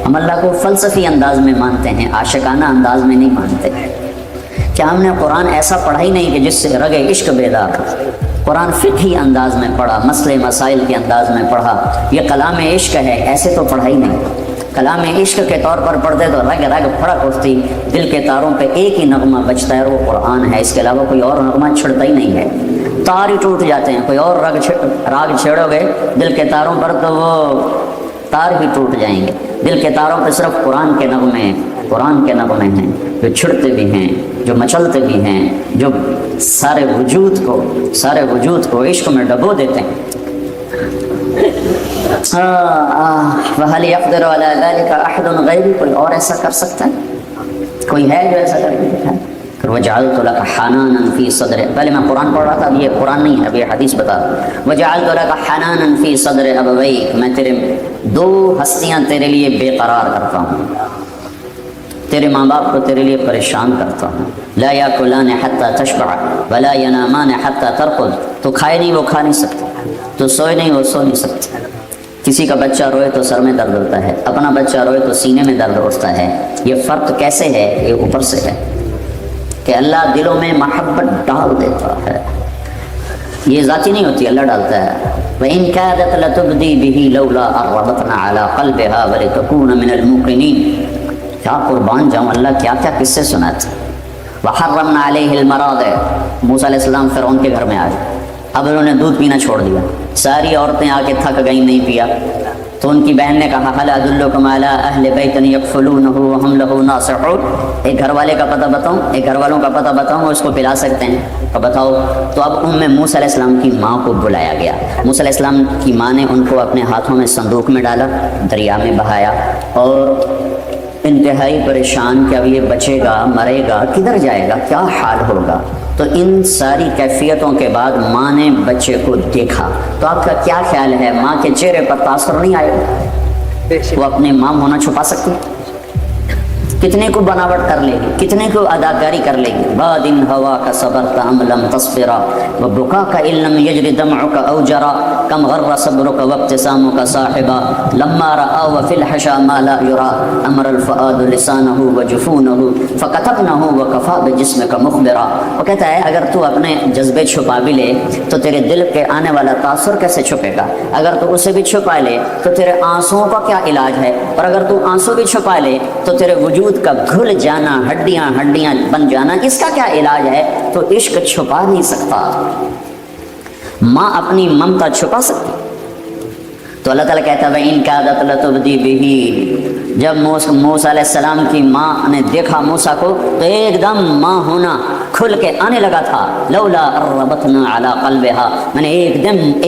ہم اللہ کو فلسفی انداز میں مانتے ہیں، عاشقانہ انداز میں نہیں مانتے۔ کیا ہم نے قرآن ایسا پڑھا ہی نہیں کہ جس سے رگ عشق بیدار ہو؟ قرآن فقہی انداز میں پڑھا، مسئلے مسائل کے انداز میں پڑھا، یہ کلام عشق ہے ایسے تو پڑھا ہی نہیں۔ کلام عشق کے طور پر پڑھتے تو رگ رگ پھڑک اٹھتی، دل کے تاروں پہ ایک ہی نغمہ بجتا ہے، وہ قرآن ہے، اس کے علاوہ کوئی اور نغمہ چھڑتا ہی نہیں ہے۔ تار ہی ٹوٹ جاتے ہیں، کوئی اور راگ چھیڑو گے دل کے تاروں پر تو وہ تار بھی ٹوٹ جائیں گے۔ دل کے تاروں پہ صرف قرآن کے نغمے ہیں جو چھڑتے بھی ہیں، جو مچلتے بھی ہیں، جو سارے وجود کو عشق میں ڈبو دیتے ہیں۔ وَهَلْ يَقْدِرُ عَلَى ذَلِكَ أَحَدٌ غَيْرِي، کوئی اور ایسا کر سکتا ہے؟ کوئی ہے جو ایسا کر کے دکھائے؟ پھر وَجَعَلْتُ لَكَ حَنَانًا فِي صَدْرِ، پہلے میں قرآن پڑھ رہا تھا، اب یہ قرآن نہیں ہے، اب یہ حدیث بتا رہا ہوں۔ وَجَعَلْتُ لَكَ حَنَانًا فِي صَدْرِ أَبَوَيْكَ، میں تیرے دو ہستیاں تیرے لیے بے قرار کرتا ہوں، تیرے ماں باپ کو تیرے لیے پریشان کرتا ہوں۔ لا یاکلان حتی تشبع ولا ینامان حتی ترقد، تو کھائے نہیں وہ کھا نہیں سکتے، تو سوئے نہیں وہ سو نہیں سکتے۔ کسی کا بچہ روئے تو سر میں درد ہوتا ہے، اپنا بچہ روئے تو سینے میں درد ہوتا ہے۔ یہ فرق کیسے ہے؟ یہ اوپر سے ہے کہ اللہ دلوں میں محبت ڈال دیتا ہے، یہ ذاتی نہیں ہوتی، اللہ ڈالتا ہے۔ وَإِن كَادَتْ لَتُبْدِي بِهِ لَوْلَا أَن رَّبَطْنَا عَلَىٰ قَلْبِهَا وَلِتَكُونَ مِنَ الْمُوقِنِينَ، کیا قربان جاؤں، اللہ کیا کیا قصے سناتے۔ وَحَرَّمْنَا عَلَيْهِ الْمَرَاضِعَ، موسیٰ علیہ السلام فرعون کے گھر میں آئے، اب انہوں نے دودھ پینا چھوڑ دیا، ساری عورتیں آ کے تھک گئیں، نہیں پیا، تو ان کی بہن نے کہا هَلْ أَدُلُّكُمْ عَلَىٰ أَهْلِ بَيْتٍ يَكْفُلُونَهُ وَهُمْ لَهُ نَاصِحُونَ، ایک گھر والے کا پتہ بتاؤں، ایک گھر والوں کا پتہ بتاؤں وہ اس کو پلا سکتے ہیں، تو بتاؤ۔ تو اب موسیٰ علیہ السلام کی ماں کو بلایا گیا، موسیٰ علیہ السلام کی ماں نے ان کو اپنے ہاتھوں میں صندوق میں ڈالا، دریا میں بہایا، اور انتہائی پریشان کہ اب یہ بچے گا، مرے گا، کدھر جائے گا، کیا حال ہوگا۔ تو ان ساری کیفیتوں کے بعد ماں نے بچے کو دیکھا، تو آپ کا کیا خیال ہے، ماں کے چہرے پر تاثر نہیں آئے گا؟ وہ اپنے ماں ہونا چھپا سکتی ہے؟ کتنے کو بناوٹ کر لے گی، کتنے کو اداکاری کر لے گی۔ باد ان ہوا کا صبرت ام لم تصبرا وبکاک ان لم یجر دمعک او جرا کم غر صبرک وابتسامک صاحبا لما رأى وفي الحشا ما لا يرى امر الفؤاد لسانه وجفونه فكتبنه وكفى بجسمك مخبرا۔ وہ کہتا ہے اگر تو اپنے جذبے چھپا بھی لے تو تیرے دل کے آنے والا تاثر کیسے چھپے گا؟ اگر تو اسے بھی چھپا لے تو تیرے آنسوؤں کا کیا علاج ہے؟ اور اگر تو آنسو بھی چھپا لے تو تیرے وجود کا گھل جانا، ہڈیاں بن جانا، اس کا کیا علاج ہے؟ تو عشق چھپا نہیں سکتا۔ ماں اپنی ممتا چھپا سکتی؟ تو اللہ تعالیٰ کہتا ہے وَإِن كَادَتْ لَتُبْدِي بِهِ، جب موسیٰ علیہ السلام کی ماں نے دیکھا موسیٰ کو تو ایک دم ماں ہونا کھل کے آنے لگا تھا۔ لولا ربطنا علی قلبها، میں نے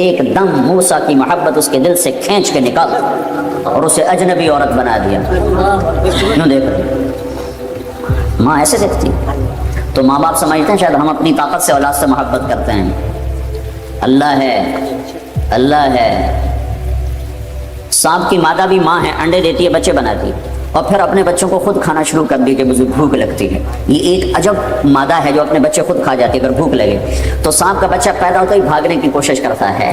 ایک دم موسیٰ کی محبت اس کے دل سے کھینچ کے نکال اور اسے اجنبی عورت بنا دیا۔ کیوں دیکھ رہے؟ ماں ایسے دیکھتی۔ تو ماں باپ سمجھتے ہیں شاید ہم اپنی طاقت سے اولاد سے محبت کرتے ہیں، اللہ ہے۔ سانپ کی مادہ بھی ماں ہے، انڈے دیتی ہے، بچے بناتی ہے، اور پھر اپنے بچوں کو خود کھانا شروع کر دی کہ مجھے بھوک لگتی ہے۔ یہ ایک عجب مادہ ہے جو اپنے بچے خود کھا جاتی ہے اگر بھوک لگے۔ تو سانپ کا بچہ پیدا ہوتا ہی بھاگنے کی کوشش کرتا ہے،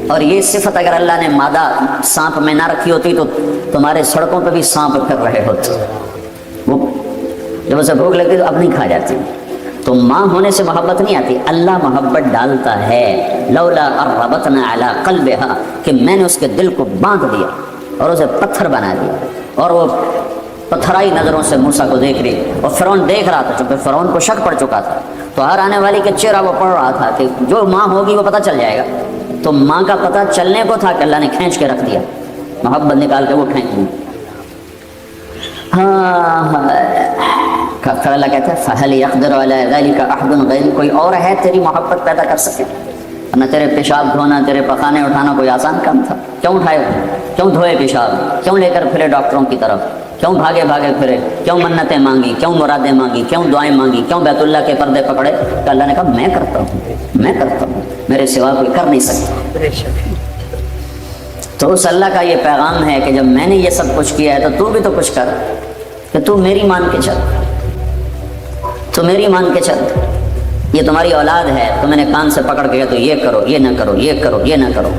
اور یہ صفت اگر اللہ نے مادہ سانپ میں نہ رکھی ہوتی تو تمہارے سڑکوں پہ بھی سانپ پھر رہے ہوتے، وہ جب اسے بھوک لگتی تو اب نہیں کھا جاتی۔ تو ماں ہونے سے محبت نہیں آتی، اللہ محبت ڈالتا ہے۔ لولا ربطنا علی قلبها، کہ میں نے اس کے دل کو باندھ دیا اور اسے پتھر بنا دیا، اور وہ پتھرائی نظروں سے موسیٰ کو دیکھ رہی، اور فرعون دیکھ رہا تھا چونکہ فرعون کو شک پڑ چکا تھا، تو ہر آنے والی کے چہرہ وہ پڑھ رہا تھا کہ جو ماں ہوگی وہ پتہ چل جائے گا۔ تو ماں کا پتہ چلنے کو تھا کہ اللہ نے کھینچ کے رکھ دیا، محبت نکال کے وہ کھینچ دی۔ پھر اللہ کہتا ہے فَهَلْ يَقْدِرُ عَلَىٰ ذَلِكَ أَحَدٌ غَيْرُكَ، کوئی اور ہے تیری محبت پیدا کر سکے؟ نہ تیرے پیشاب دھونا، تیرے پخانے اٹھانا کوئی آسان کام تھا؟ کیوں اٹھائے، کیوں دھوئے پیشاب، کیوں لے کر پھرے ڈاکٹروں کی طرف، کیوں بھاگے پھرے، کیوں منتیں مانگی، کیوں مرادیں مانگی، کیوں دعائیں مانگی، کیوں بیت اللہ کے پردے پکڑے؟ کہ اللہ نے کہا میں کرتا ہوں، میرے سوا کوئی کر نہیں سکتا۔ تو اس اللہ کا یہ پیغام ہے کہ جب میں نے یہ سب کچھ کیا ہے تو بھی تو کچھ کر، کہ تو میری مان کے چل، یہ تمہاری اولاد ہے، تو میں نے کان سے پکڑ کے تو یہ کرو، یہ نہ کرو، یہ کرو، یہ نہ کرو۔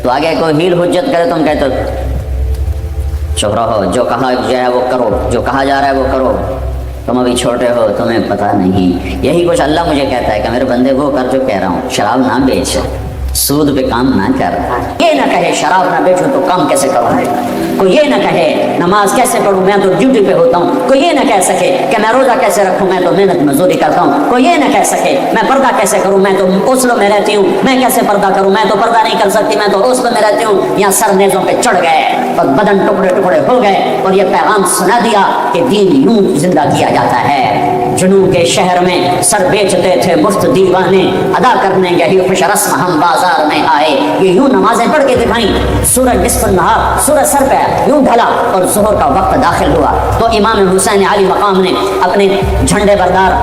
تو آگے کوئی ہیل حجت کرے تم کہتے چپ رہو، جو کہا جو ہے وہ کرو، جو کہا جا رہا ہے وہ کرو، تم ابھی چھوٹے ہو تمہیں پتہ نہیں۔ یہی کچھ اللہ مجھے کہتا ہے کہ میرے بندے وہ کر جو کہہ رہا ہوں، شراب نہ بیچ، سود پہ کام نہ کر، یہ نہ کہے شراب نہ بیچوں تو کام کیسے کروں، کوئی یہ نہ کہے نماز کیسے پڑھوں میں تو ڈیوٹی پہ ہوتا ہوں، کوئی یہ نہ کہہ سکے کہ میں روزہ کیسے رکھوں میں تو محنت مزدوری کرتا ہوں، کوئی یہ نہ کہہ سکے میں پردہ کیسے کروں میں تو اوسلو میں رہتی ہوں، میں کیسے پردہ کروں میں تو پردہ نہیں کر سکتی، میں تو اوسلو میں رہتی ہوں۔ یہاں سر نیزوں پہ چڑھ گئے اور بدن ٹکڑے ٹکڑے ہو گئے اور یہ پیغام سنا دیا کہ دین یوں زندہ کیا جاتا ہے۔ جنوب کے شہر میں سر بیچتے تھے مفت دیوانے، ادا کرنے یہی خوش رسم ہم بازار میں آئے، یہ یوں نمازیں پڑھ کے دکھائیں۔ سورج نصف النہار، سورج سر پہ یوں ڈھلا اور ظہر کا وقت داخل ہوا تو امام حسین علی مقام نے اپنے جھنڈے بردار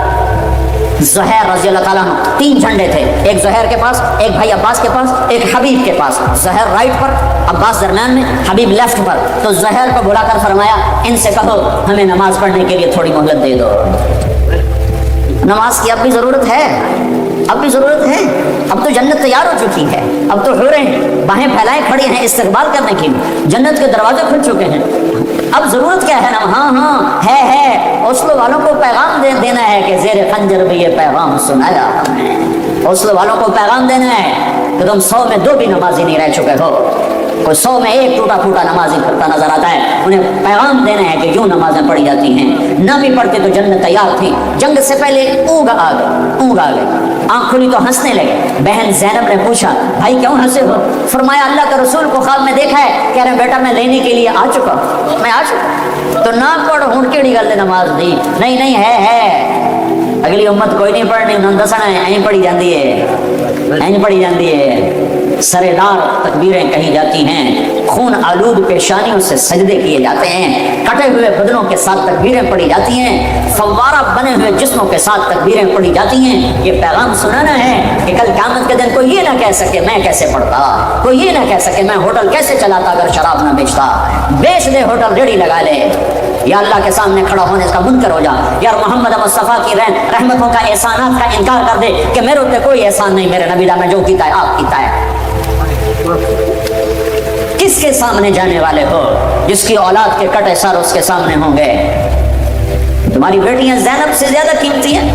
زہیر رضی اللہ تعالیٰ عنہ، 3 جھنڈے تھے، ایک زہیر کے پاس، ایک بھائی عباس کے پاس، ایک حبیب کے پاس، زہیر رائٹ پر، عباس درمیان میں، حبیب لیفٹ پر۔ تو زہیر کو بلا کر فرمایا ان سے کہو ہمیں نماز پڑھنے کے لیے تھوڑی مہلت دے دو، نماز کی اب بھی ضرورت ہے، اب بھی ضرورت ہے، اب تو جنت تیار ہو چکی ہے، اب تو حوریں باہیں پھیلائے کھڑی ہیں استقبال کرنے کے لیے، جنت کے دروازے کھل چکے ہیں، اب ضرورت کیا ہے نا؟ ہاں ہے اوسلو والوں کو پیغام دینا ہے کہ زیر خنجر بھی یہ پیغام سنایا ہم نے، اوسلو والوں کو پیغام دینا ہے کہ تم 100 میں 2 بھی نمازی نہیں رہ چکے ہو، کوئی 100 میں 1 ٹوٹا پھوٹا نمازی پڑھتا نظر آتا ہے، انہیں پیغام دینا ہے کہ یوں نمازیں پڑھی جاتی ہیں، نہ بھی پڑھتے تو جنت تیار تھی۔ جنگ سے پہلے اونگ آ گئی، آنکھ کھلی تو ہنسنے لگے۔ بہن زینب نے پوچھا بھائی کیوں ہنسے ہو؟ فرمایا اللہ کے رسول کو خواب میں دیکھا ہے، کہہ رہے بیٹا میں لینے کے لیے آ چکا، میں آ چکا تو نہ پڑھ ہوں کیڑی گل نماز دی، نہیں ہے اگلی امت کوئی نہیں پڑھنی، انہوں نے دسنا ہے این پڑھی جاندی ہے، سرے دار تکبیریں کہی جاتی ہیں، خون آلود پیشانیوں سے سجدے کیے جاتے ہیں، کٹے ہوئے بدنوں کے ساتھ تکبیریں پڑھی جاتی ہیں، فوارہ بنے ہوئے جسموں کے ساتھ تکبیریں پڑھی جاتی ہیں۔ یہ پیغام سنانا ہے کہ کل قیامت کے دن کوئی یہ نہ کہہ سکے میں کیسے پڑھتا، کوئی یہ نہ کہہ سکے میں ہوٹل کیسے چلاتا اگر شراب نہ بیچتا، بیچ دے ہوٹل ریڑھی لگا لے، یا اللہ کے سامنے کھڑا ہونے کا منکر ہو جا، یا محمد مصطفیٰ کی رحمتوں کا احسانات کا انکار کر دے کہ میرے اوپر کوئی احسان نہیں، میرے نبی میں جو کیتا ہے آپ کیتا ہے۔ کس کے سامنے جانے والے ہو؟ جس کی اولاد کے کٹے سر اس کے سامنے ہوں گے۔ تمہاری بیٹیاں زینب سے زیادہ قیمتی ہیں،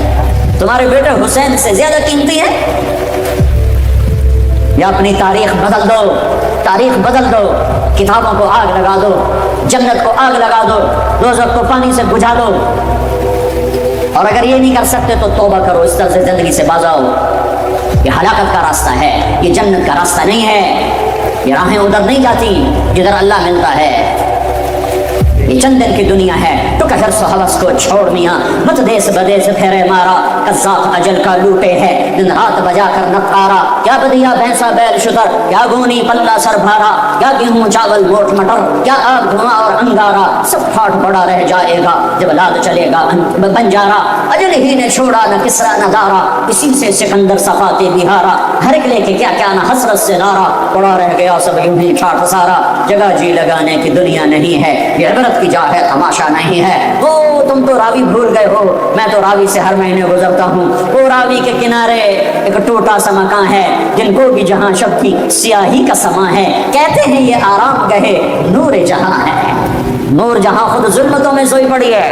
تمہارے بیٹے حسین سے زیادہ قیمتی ہیں، یا اپنی تاریخ بدل دو، کتابوں کو آگ لگا دو، جنت کو آگ لگا دو، دوزخ کو پانی سے بجھا دو، اور اگر یہ نہیں کر سکتے تو توبہ کرو، اس طرح سے زندگی سے باز آؤ۔ یہ ہلاکت کا راستہ ہے، یہ جنت کا راستہ نہیں ہے، یہ راہیں ادھر نہیں جاتی جدھر اللہ ملتا ہے، یہ چند دن کی دنیا ہے، تو کہ حرص و حوث کو چھوڑ میاں، مت دیس بدیس پھیرے مارا، قذاق اجل کا لوٹے ہے دن رات بجا کر نقارا، کیا بدیا بھینسا بیل شتر، کیا گونی پلہ سر بھارا، کیا گیہوں چاول موٹ مٹر، کیا آگ دھواں اور انگارا، سب پھاٹ پڑا رہ جائے گا جب لاد چلے گا بنجارا، اجل ہی نے چھوڑا نہ کسرا نہ دارا، اسی سے سکندر صفاتے بہارا، ہر ایک لے کے کیا نہ حسرت سے نارا، پڑا رہ گیا سب یوں ہی ٹھاٹ سارا، جگہ جی لگانے کی دنیا نہیں ہے، یہ عبرت کی جا ہے تماشا نہیں ہے۔ وہ تم تو راوی بھول گئے ہو، میں تو راوی سے ہر مہینے گزرتا ہوں، وہ راوی کے کنارے ایک ٹوٹا سا مکان ہے، جن کو بھی جہاں شب کی سیاہی کا سما ہے، کہتے ہیں یہ آرام گہے نور جہاں ہے، نور جہاں خود ظلمتوں میں سوئی پڑی ہے۔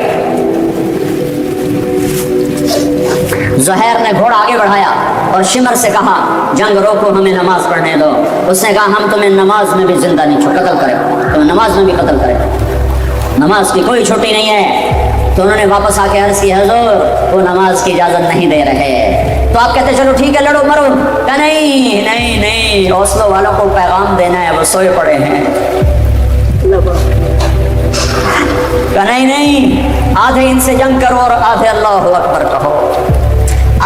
زہیر نے گھوڑا آگے بڑھایا اور شمر سے کہا جنگ روکو ہمیں نماز پڑھنے دو، اس نے کہا ہم تمہیں نماز میں بھی زندہ نہیں چھوڑ، قتل کرے تمہیں نماز میں بھی قتل کرے، نماز کی کوئی چھٹی نہیں ہے۔ تو انہوں نے واپس آ کے عرض کی حضور وہ نماز کی اجازت نہیں دے رہے، تو آپ کہتے چلو ٹھیک ہے لڑو مرو، کہ نہیں اوسلو والوں کو پیغام دینا ہے، وہ سوئے پڑے ہیں، کہ نہیں آدھے ان سے جنگ کرو اور آدھے اللہ اکبر کہو،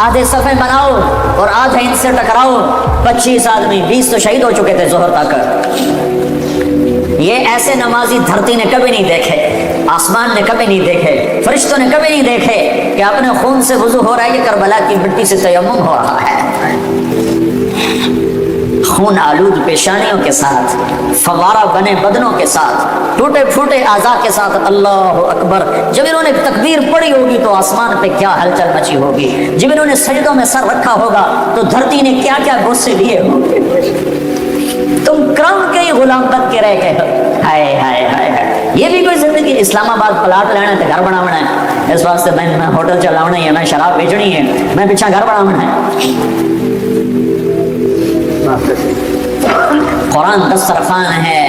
آدھے صفیں بناؤ اور آدھے ان سے ٹکراؤ۔ 25 آدمی 20 تو شہید ہو چکے تھے ظہر تک۔ یہ ایسے نمازی دھرتی نے کبھی نہیں دیکھے، آسمان نے کبھی نہیں دیکھے، فرشتوں نے کبھی نہیں دیکھے کہ اپنے خون سے وضو ہو رہا ہے کہ کربلا کی مٹی سے تیمم ہو رہا ہے، خون آلود پیشانیوں کے ساتھ، فوارہ بنے بدنوں کے ساتھ، ٹوٹے پھوٹے اعضاء کے ساتھ، اللہ اکبر۔ جب انہوں نے تکبیر پڑھی ہوگی تو آسمان پہ کیا ہلچل مچی ہوگی، جب انہوں نے سجدوں میں سر رکھا ہوگا تو دھرتی نے کیا کیا غصے دیے ہوں گے۔ تم کرم کے ہی غلام بن کے رہ گئے ہو، ہائے ہائے ہائے ہائے۔ یہ بھی کوئی زندگی؟ اسلام آباد پلاٹ لینا ہے تو گھر بناونا ہے، اس واسطے میں ہوٹل چلاونا ہے، میں شراب بیچنی ہے، میں پیچھا گھر بناونا ہے۔ قرآن دسترخوان ہے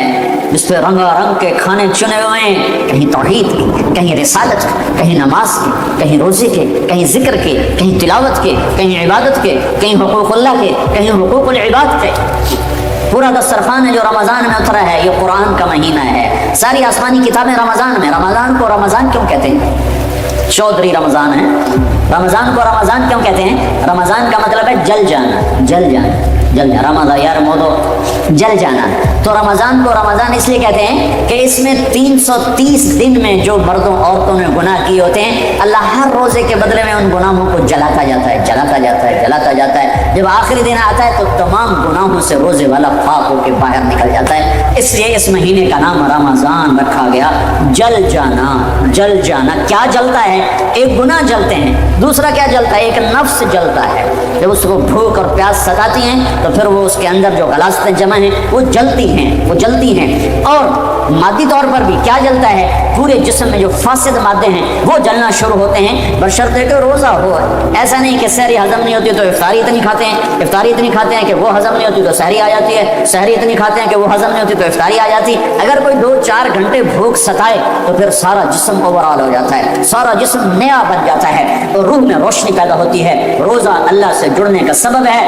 جس پہ رنگا رنگ کے کھانے چنے ہوئے ہیں، کہیں توحید کے، کہیں رسالت کے، کہیں نماز کے، کہیں روزے کے، کہیں ذکر کے، کہیں تلاوت کے، کہیں عبادت کے، کہیں حقوق اللہ کے، کہیں حقوق العباد کے۔ پورا دسترخوان ہے جو رمضان میں اترا ہے، یہ قرآن کا مہینہ ہے۔ ساری آسمانی کتابیں رمضان میں۔ رمضان کو رمضان کیوں کہتے ہیں؟ چودھری رمضان ہے۔ رمضان کو رمضان کیوں کہتے ہیں؟ رمضان کا مطلب ہے جل جانا، جل جانا، جل جانا۔ رمضان یار مودو جل جانا۔ تو رمضان کو رمضان اس لیے کہتے ہیں کہ اس میں 330 دن میں جو مردوں عورتوں نے گناہ کیے ہوتے ہیں، اللہ ہر روزے کے بدلے میں ان گناہوں کو جلاتا جاتا ہے، جلاتا جاتا ہے، جلاتا جاتا ہے۔ جب آخری دن آتا ہے تو تمام گناہوں سے روزے والا پاک ہو کے باہر نکل جاتا ہے۔ اس لیے اس مہینے کا نام رمضان رکھا گیا، جل جانا، جل جانا۔ کیا جلتا ہے؟ ایک گناہ جلتے ہیں، دوسرا کیا جلتا ہے؟ ایک نفس جلتا ہے۔ جب اس کو بھوک اور پیاس ستاتی ہیں تو پھر وہ اس کے اندر جو غلاظتیں جمع ہیں وہ جلتی ہیں، وہ جلتی ہیں۔ اور مادی طور پر بھی کیا جلتا ہے؟ پورے جسم میں جو فاسد مادے ہیں وہ جلنا شروع ہوتے ہیں، بشرطے کہ روزہ ہو۔ ایسا نہیں کہ سحری ہضم نہیں ہوتی تو افطاری اتنی کھاتے ہیں، افطاری اتنی کھاتے ہیں کہ وہ ہضم نہیں ہوتی تو سحری آ جاتی ہے، سحری اتنی کھاتے ہیں کہ وہ ہضم نہیں ہوتی تو افطاری آ جاتی۔ اگر کوئی 2-4 گھنٹے بھوک ستائے تو پھر سارا جسم اوورآل ہو جاتا ہے، سارا جسم نیا بن جاتا ہے اور روح میں روشنی پیدا ہوتی ہے۔ روزہ اللہ سے جڑنے کا سبب ہے۔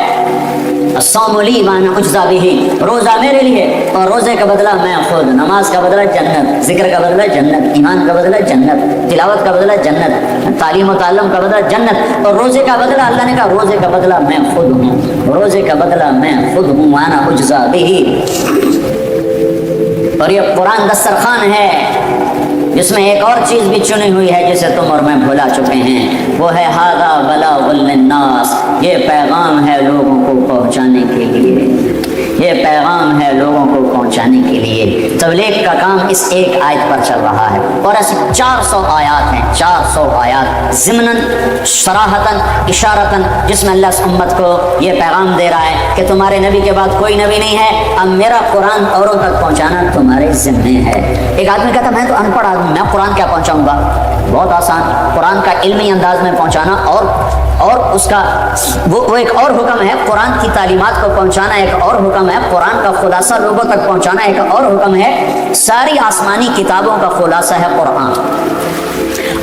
الصوم لی وانا اجزا بہ، روزہ میرے لیے اور روزے کا بدلہ میں خود، نماز کا بدلہ جنت، ذکر کا بدلہ جنت، ایمان کا بدلہ جنت، تلاوت کا بدلہ جنت، تعلیم و تعلم کا بدلہ جنت، اور روزے کا بدلہ اللہ نے کہا روزے کا بدلہ میں خود ہوں، روزے کا بدلہ میں خود ہوں، وانا اجزا بہ۔ اور یہ قرآن دسترخوان ہے جس میں ایک اور چیز بھی چنی ہوئی ہے جسے تم اور میں بھلا چکے ہیں، وہ ہے ھذا بلاغ للناس، یہ پیغام ہے لوگوں کو پہنچانے کے لیے، یہ پیغام ہے لوگوں کو پہنچانے کے لیے۔ تبلیغ کا کام اس ایک آیت پر چل رہا ہے، اور ایسے 400 آیات ہیں، 400 آیات ضمناً، صراحتاً، اشارتاً، جس میں اللہ اس امت کو یہ پیغام دے رہا ہے کہ تمہارے نبی کے بعد کوئی نبی نہیں ہے، اب میرا قرآن اوروں تک پہنچانا تمہارے ذمے ہے۔ ایک آدمی کہتا میں تو ان پڑھ آدمی، میں قرآن کیا پہنچاؤں گا؟ بہت آسان، قرآن کا علمی انداز میں پہنچانا اور اس کا وہ ایک اور حکم ہے، قرآن کی تعلیمات کو پہنچانا ایک اور حکم ہے، قرآن کا خلاصہ لوگوں تک پہنچانا ایک اور حکم ہے۔ ساری آسمانی کتابوں کا خلاصہ ہے قرآن،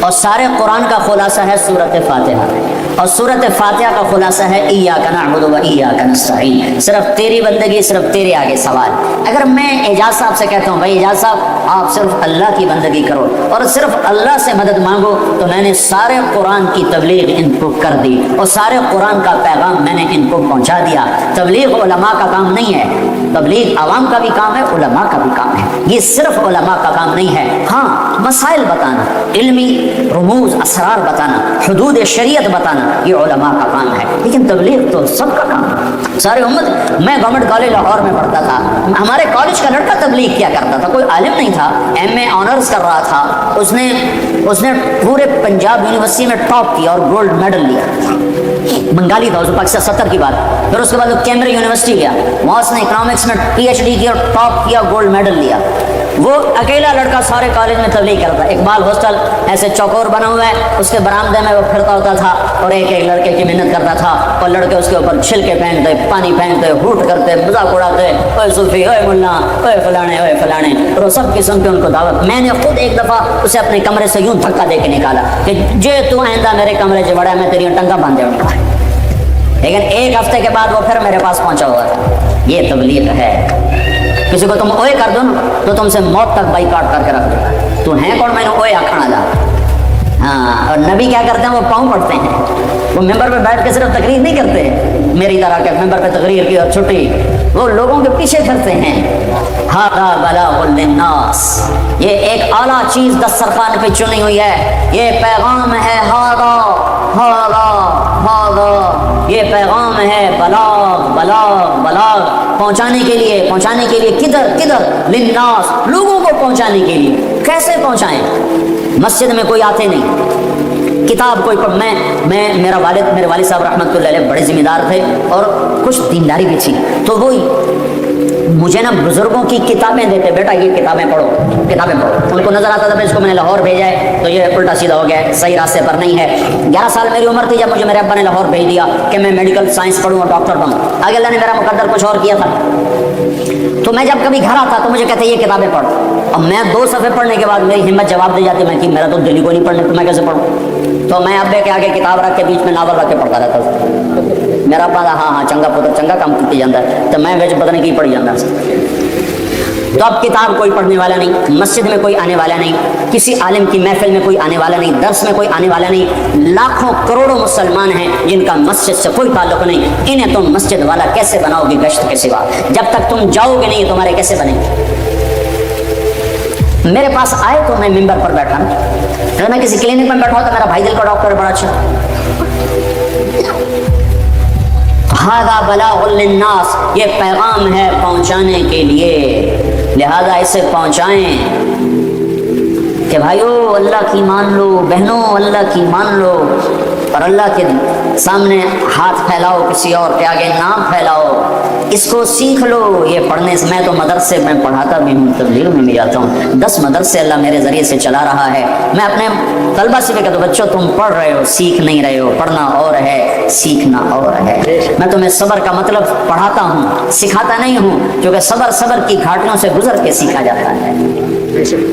اور سارے قرآن کا خلاصہ ہے سورۃ فاتحہ، اور سورۃ فاتحہ کا خلاصہ ہے ایاک نعبد و ایاک نستعین، صرف تیری بندگی، صرف تیرے آگے سوال۔ اگر میں اعجاز صاحب سے کہتا ہوں بھائی اعجاز صاحب آپ صرف اللہ کی بندگی کرو اور صرف اللہ سے مدد مانگو، تو میں نے سارے قرآن کی تبلیغ ان کو کر دی اور سارے قرآن کا پیغام میں نے ان کو پہنچا دیا۔ تبلیغ علماء کا کام نہیں ہے، تبلیغ عوام کا بھی کام ہے، علماء کا بھی کام ہے، یہ صرف علماء کا کام نہیں ہے۔ ہاں مسائل بتانا، علمی رموز اسرار بتانا، حدود شریعت بتانا، یہ علماء کا کام ہے، لیکن تبلیغ تو سب کا کام ہے، سارے امت۔ میں گورنمنٹ کالج لاہور میں پڑھتا تھا، ہمارے کالج کا لڑکا تبلیغ کیا کرتا تھا، کوئی عالم نہیں تھا، ایم اے آنرز کر رہا تھا، اس نے پورے پنجاب یونیورسٹی میں ٹاپ کیا اور گولڈ میڈل لیا، بنگالی تھا، اس میں پاکستان 70 کی بات۔ پھر اس کے بعد وہ کیمبرج یونیورسٹی گیا، وہاں اس نے اکنامکس میں PhD کی اور ٹاپ کیا، گولڈ میڈل لیا۔ وہ اکیلا لڑکا سارے کالج میں تبلیغ کرتا ہے۔ اقبال ہاسٹل ایسے چوکور بنا ہوا ہے، اس کے برآمدے میں وہ پھرتا ہوتا تھا اور ایک ایک لڑکے کی محنت کرتا تھا، اور لڑکے اس کے اوپر چھلکے پھینکتے، پانی پھینکتے، ہوٹ کرتے، مذاق اڑاتے، اوے صوفی، اوے ملا، اوے فلانے، اوے فلانے، اور وہ سب قسم کے ان کو دعوت۔ میں نے خود ایک دفعہ اسے اپنے کمرے سے یوں دھکا دے کے نکالا کہ جے تو آئندہ میرے کمرے سے بڑا ہے میں تیری ٹنگا باندھ دوں گا، لیکن ایک ہفتے کے بعد وہ پھر میرے پاس پہنچا ہوا تھا۔ یہ تبلیغ ہے۔ کسی کو تم اوے کر دو نا تو تم سے موت تک بائیکاٹ کر کے رکھ دو گا، تو ہیں کون میں نے اوے آکھنا دا۔ ہاں، اور نبی کیا کرتے ہیں؟ وہ پاؤں پڑتے ہیں، وہ ممبر پہ بیٹھ کے صرف تقریر نہیں کرتے میری طرح کے ممبر پہ تقریر کی اور چھٹی، وہ لوگوں کے پیچھے پھرتے ہیں۔ ھذا بلاغ للناس، یہ ایک اعلیٰ چیز دسترخوان پہ چنی ہوئی ہے، یہ پیغام ہے ھذا ھذا ھذا، یہ پیغام ہے بلاغ بلاغ بلاغ، پہنچانے کے لیے کدھر للناس، لوگوں کو پہنچانے کے لیے۔ کیسے پہنچائیں؟ مسجد میں کوئی آتے نہیں، کتاب کوئی پڑھ، میرے والد صاحب رحمۃ اللہ علیہ بڑے ذمہ دار تھے اور کچھ دینداری بھی تھی، تو وہی مجھے نا بزرگوں کی کتابیں دیتے، بیٹا یہ کتابیں پڑھو، کتابیں پڑھو. ان کو نظر آتا تھا اس کو میں نے لاہور بھیجا ہے تو یہ الٹا سیدھا ہو گیا ہے، صحیح راستے پر نہیں ہے. 11 سال میری عمر تھی جب مجھے میرے ابا نے لاہور بھیج دیا کہ میں میڈیکل سائنس پڑھوں اور ڈاکٹر بنوں. آگے اللہ نے میرا مقدر کچھ اور کیا تھا. تو میں جب کبھی گھر آتا تو مجھے کہتے یہ کتابیں پڑھ. اور میں 2 صفحے پڑھنے کے بعد میری ہمت جواب دے جاتی میں کہ میرا تو دلی کو نہیں پڑھنے تو میں کیسے پڑھوں. تو میں ابے کے آگے کتاب رکھ کے بیچ میں ناول رکھ کے پڑھتا رہتا تھا. میرا ابا ہاں چنگا پتر چنگا کام کیتے جاتا ہے تو میں پتہ نہیں کی پڑھی جاتا. تو اب کتاب کوئی پڑھنے والا نہیں، مسجد میں کوئی آنے والا نہیں، کسی عالم کی محفل میں کوئی آنے والا نہیں، درس میں کوئی آنے والا نہیں. لاکھوں کروڑوں مسلمان ہیں جن کا مسجد سے کوئی تعلق نہیں. انہیں تم مسجد والا کیسے بناؤ گے گشت کے سوا؟ جب تک تم جاؤ گے نہیں تمہارے کیسے بنے گے؟ میرے پاس آئے تو میں ممبر پر بیٹھا. اگر میں کسی کلینک میں بیٹھا ہوں تو میرا بھائی دل کا ڈاکٹر ہے بڑا اچھا. ہذا بلاغ للناس، یہ پیغام ہے پہنچانے کے لیے، لہذا اسے پہنچائیں کہ بھائیو اللہ کی مان لو، بہنوں اللہ کی مان لو، اور اللہ کے سامنے ہاتھ پھیلاؤ، کسی اور کے آگے نام پھیلاؤ. اس کو سیکھ لو. یہ پڑھنے سے، میں تو مدرسے میں پڑھاتا بھی ہوں، تبلیغ میں بھی جاتا ہوں. 10 مدرسے اللہ میرے ذریعے سے چلا رہا ہے. میں اپنے طلبہ سے بھی کہتا ہوں بچوں تم پڑھ رہے ہو، سیکھ نہیں رہے ہو. پڑھنا اور ہے، سیکھنا اور ہے. میں تمہیں صبر کا مطلب پڑھاتا ہوں، سکھاتا نہیں ہوں، کیونکہ صبر کی گھاٹیوں سے گزر کے سیکھا جاتا ہے.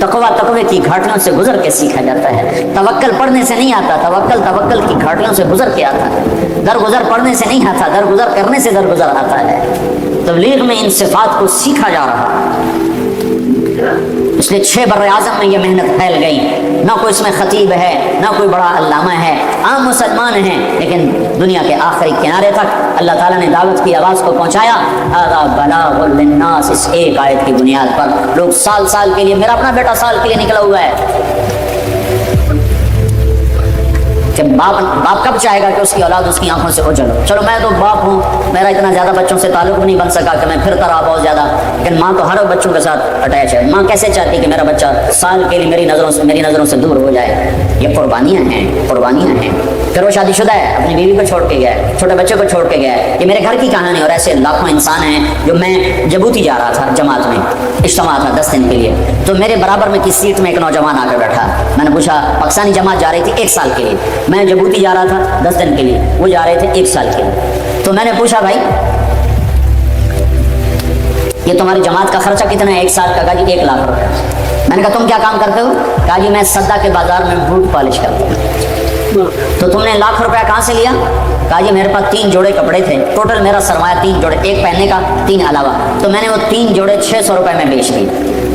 تقوی کی گھاٹیوں سے گزر کے سیکھا جاتا ہے. توکل پڑھنے سے نہیں آتا، توکل کی گھاٹیوں سے گزر کے آتا ہے. درگزر پڑھنے سے نہیں آتا، درگزر کرنے سے درگزر آتا ہے. تبلیغ میں ان صفات کو سیکھا جا رہا ہے. اس لیے 6 بر اعظم میں یہ محنت پھیل گئی. نہ کوئی اس میں خطیب ہے، نہ کوئی بڑا علامہ ہے، عام مسلمان ہیں، لیکن دنیا کے آخری کنارے تک اللہ تعالیٰ نے دعوت کی آواز کو پہنچایا. ھذا بلاغ للناس، اس ایک آیت کی بنیاد پر لوگ سال کے لیے، میرا اپنا بیٹا سال کے لیے نکلا ہوا ہے کہ باپ کب چاہے گا کہ اس کی اولاد اس کی آنکھوں سے اجل ہو. چلو میں تو باپ ہوں، میرا اتنا زیادہ بچوں سے تعلق نہیں بن سکا کہ میں پھرتا رہا بہت زیادہ، لیکن ماں تو ہر بچوں کے ساتھ اٹیچ ہے. ماں کیسے چاہتی کہ میرا بچہ سال کے لیے میری نظروں سے دور ہو جائے؟ یہ قربانیاں ہیں. پھر وہ شادی شدہ ہے، اپنی بیوی کو چھوڑ کے گیا ہے، چھوٹے بچے کو چھوڑ کے گیا ہے. یہ میرے گھر کی کہانی. اور ایسے لاکھوں انسان ہیں. جو میں جبوتی جا رہا تھا، جماعت میں اجتماع تھا 10 دن کے لیے، تو میرے برابر میں کی سیٹ میں ایک نوجوان آ کر بیٹھا. میں نے پوچھا، پاکستانی جماعت جا رہی تھی 1 سال کے لیے، میں جبوتی جا رہا تھا 10 دن کے لیے، وہ جا رہے تھے 1 سال کے لیے. تو میں نے پوچھا بھائی یہ تمہاری جماعت کا خرچہ کتنا ہے 1 سال کا؟ کہا جی 1 لاکھ روپے. میں نے کہا تم کیا کام کرتے ہو؟ کہا جی میں سدا کے بازار میں بوٹ پالش کرتا ہوں. تو تم نے 1 لاکھ روپیہ کہاں سے لیا؟ کہا جی میرے پاس 3 جوڑے کپڑے تھے، ٹوٹل میرا سرمایہ 3 جوڑے، ایک پہننے کا 3 علاوہ. تو میں نے وہ 3 جوڑے 600 روپے میں بیچ دی.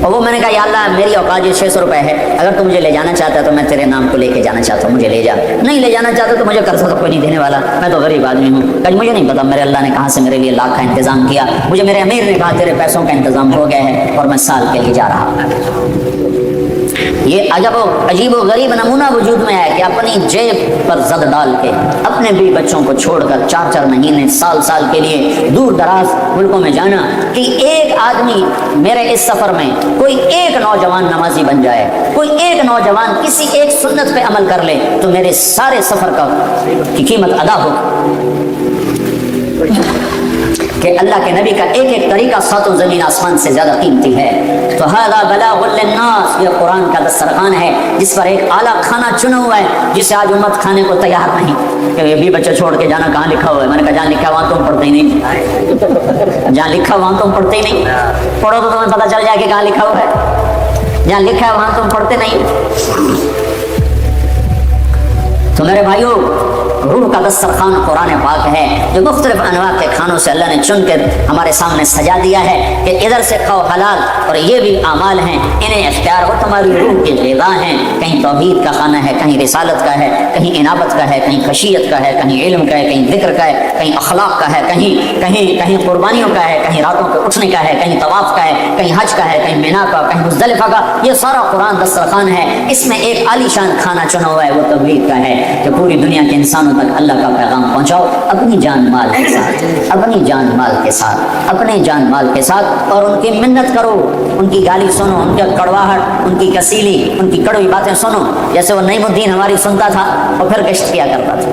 اور وہ میں نے کہا یا اللہ میری اوقات یہ 600 روپے ہے، اگر تو مجھے لے جانا چاہتا ہے تو میں تیرے نام کو لے کے جانا چاہتا ہوں، مجھے لے جا. نہیں لے جانا چاہتا تو مجھے قرضہ تو کوئی نہیں دینے والا، میں تو غریب آدمی ہوں. کہ مجھے نہیں پتا میرے اللہ نے کہاں سے میرے لیے لاکھ کا انتظام کیا. مجھے میرے امیر نے کہا تیرے پیسوں کا انتظام ہو گیا ہے اور میں سال کے لیے جا رہا ہوں. یہ عجیب و غریب نمونہ وجود میں ہے کہ اپنی جیب پر زد ڈال کے اپنے بھی بچوں کو چھوڑ کر 4 مہینے سال کے لیے دور دراز ملکوں میں جانا کہ ایک آدمی میرے اس سفر میں کوئی ایک نوجوان نمازی بن جائے، کوئی ایک نوجوان کسی ایک سنت پہ عمل کر لے تو میرے سارے سفر کی قیمت ادا ہو. کہ اللہ کے نبی کا ایک طریقہ 7 زمین آسمان سے زیادہ قیمتی ہے. تو ھذا بلاغ للناس، یہ قرآن کا دسترخوان ہے جس پر ایک اعلیٰ کھانا چنا ہوا ہے جسے آج امت کھانے کو تیار نہیں. کہ یہ بھی بچے چھوڑ کے جانا کہاں لکھا ہوا ہے؟ میں نے کہا جہاں لکھا وہاں تم پڑھتے ہی نہیں. جہاں لکھا وہاں تم پڑھتے ہی نہیں. پڑھو تو تمہیں پتہ چل جائے کہ کہاں لکھا ہوا ہے. جہاں لکھا ہے وہاں تم پڑھتے نہیں. تو میرے بھائیوں، روح کا دسترخوان قرآن پاک ہے جو مختلف انواع کے کھانوں سے اللہ نے چن کر ہمارے سامنے سجا دیا ہے کہ ادھر سے کھاؤ حلال، اور یہ بھی اعمال ہیں انہیں اختیار ہو، تمہاری روح کی غذا ہیں. کہیں توحید کا کھانا ہے، کہیں رسالت کا ہے، کہیں انابت کا ہے، کہیں خشیت کا ہے، کہیں علم کا ہے، کہیں ذکر کا ہے، کہیں اخلاق کا ہے، کہیں قربانیوں کا ہے، کہیں راتوں کے اٹھنے کا ہے، کہیں طواف کا ہے، کہیں حج کا ہے، کہیں مینا کا، کہیں مزدلفہ کا. یہ سارا قرآن دسترخوان ہے. اس میں ایک عالی شان کھانا چنا ہوا ہے، وہ توحید کا ہے کہ پوری دنیا کے انسانوں تک اللہ کا پیغام پہنچاؤ اپنی جان مال کے ساتھ، اپنی جان مال کے ساتھ، اپنے جان مال کے ساتھ. اور ان کی منت کرو، ان کی گالی سنو، ان کی کڑواہٹ، ان کی کسیلی، ان کی کڑوی باتیں سنو، جیسے وہ نعیم الدین ہماری سنتا تھا اور پھر کشت کیا کرتا تھا.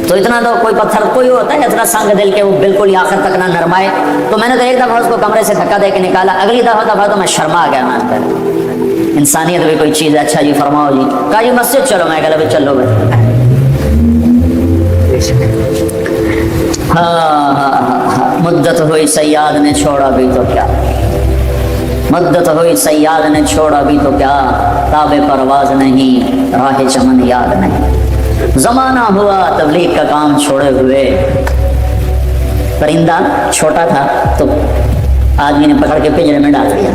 تو اتنا تو کوئی پتھر کوئی ہوتا ہے اتنا سنگ دل کے وہ بالکل ہی آخر تک نہ نرمائے. تو میں نے تو ایک دفعہ اس کو کمرے سے دھکا دے کے نکالا, اگلی دفعہ تو میں شرما گیا. میں انسانیت بھی کوئی چیز ہے. اچھا جی فرماؤ جی. کہا جی مسجد چلو. میں کہا چلو بھائی. مدت ہوئی سیاد نے چھوڑا بھی تو کیا, مدت ہوئی سیاد نے چھوڑا بھی تو کیا, تاب پرواز نہیں راہ چمن یاد نہیں. زمانہ ہوا تبلیغ کا کام چھوڑے ہوئے. پرندہ چھوٹا تھا تو آدمی نے پکڑ کے پنجرے میں ڈال دیا.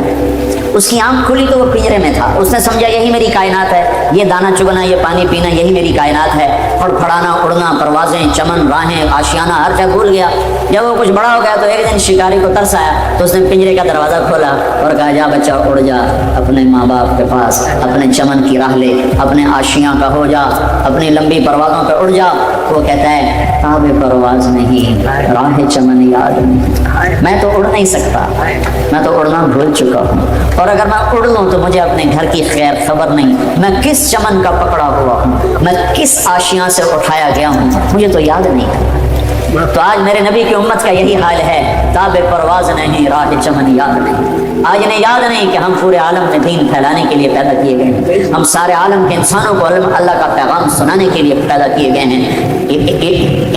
اس کی آنکھ کھلی تو وہ پنجرے میں تھا. اس نے سمجھا یہی میری کائنات ہے, یہ دانا چگنا, یہ پانی پینا, یہی میری کائنات ہے. پھڑ پھڑانا, اڑنا, پروازیں, چمن, راہیں, آشیانہ, ہر جگہ بھول گیا. جب وہ کچھ بڑا ہو گیا تو ایک دن شکاری کو ترس آیا تو اس نے پنجرے کا دروازہ کھولا اور کہا جا بچہ اڑ جا اپنے ماں باپ کے پاس, اپنے چمن کی راہ لے, اپنے آشیاں کا ہو جا, اپنی لمبی پروازوں پہ اڑ جا. وہ کہتا ہے تاب پرواز نہیں راہ چمن یاد نہیں. میں تو اڑ نہیں سکتا, میں تو اڑنا بھول چکا ہوں, اور اگر میں اڑ لوں تو مجھے اپنے گھر کی خیر خبر نہیں. میں کس چمن کا پکڑا ہوا ہوں, میں کس آشیاں سے اٹھایا گیا ہوں, مجھے تو یاد نہیں. تو آج میرے نبی کی امت کا یہی حال ہے, تاب پرواز نہیں راہ چمن یاد نہیں. آج انہیں یاد نہیں کہ ہم پورے عالم میں دین پھیلانے کے لیے پیدا کیے گئے ہیں. ہم سارے عالم کے انسانوں کو اللہ کا پیغام سنانے کے لیے پیدا کیے گئے ہیں.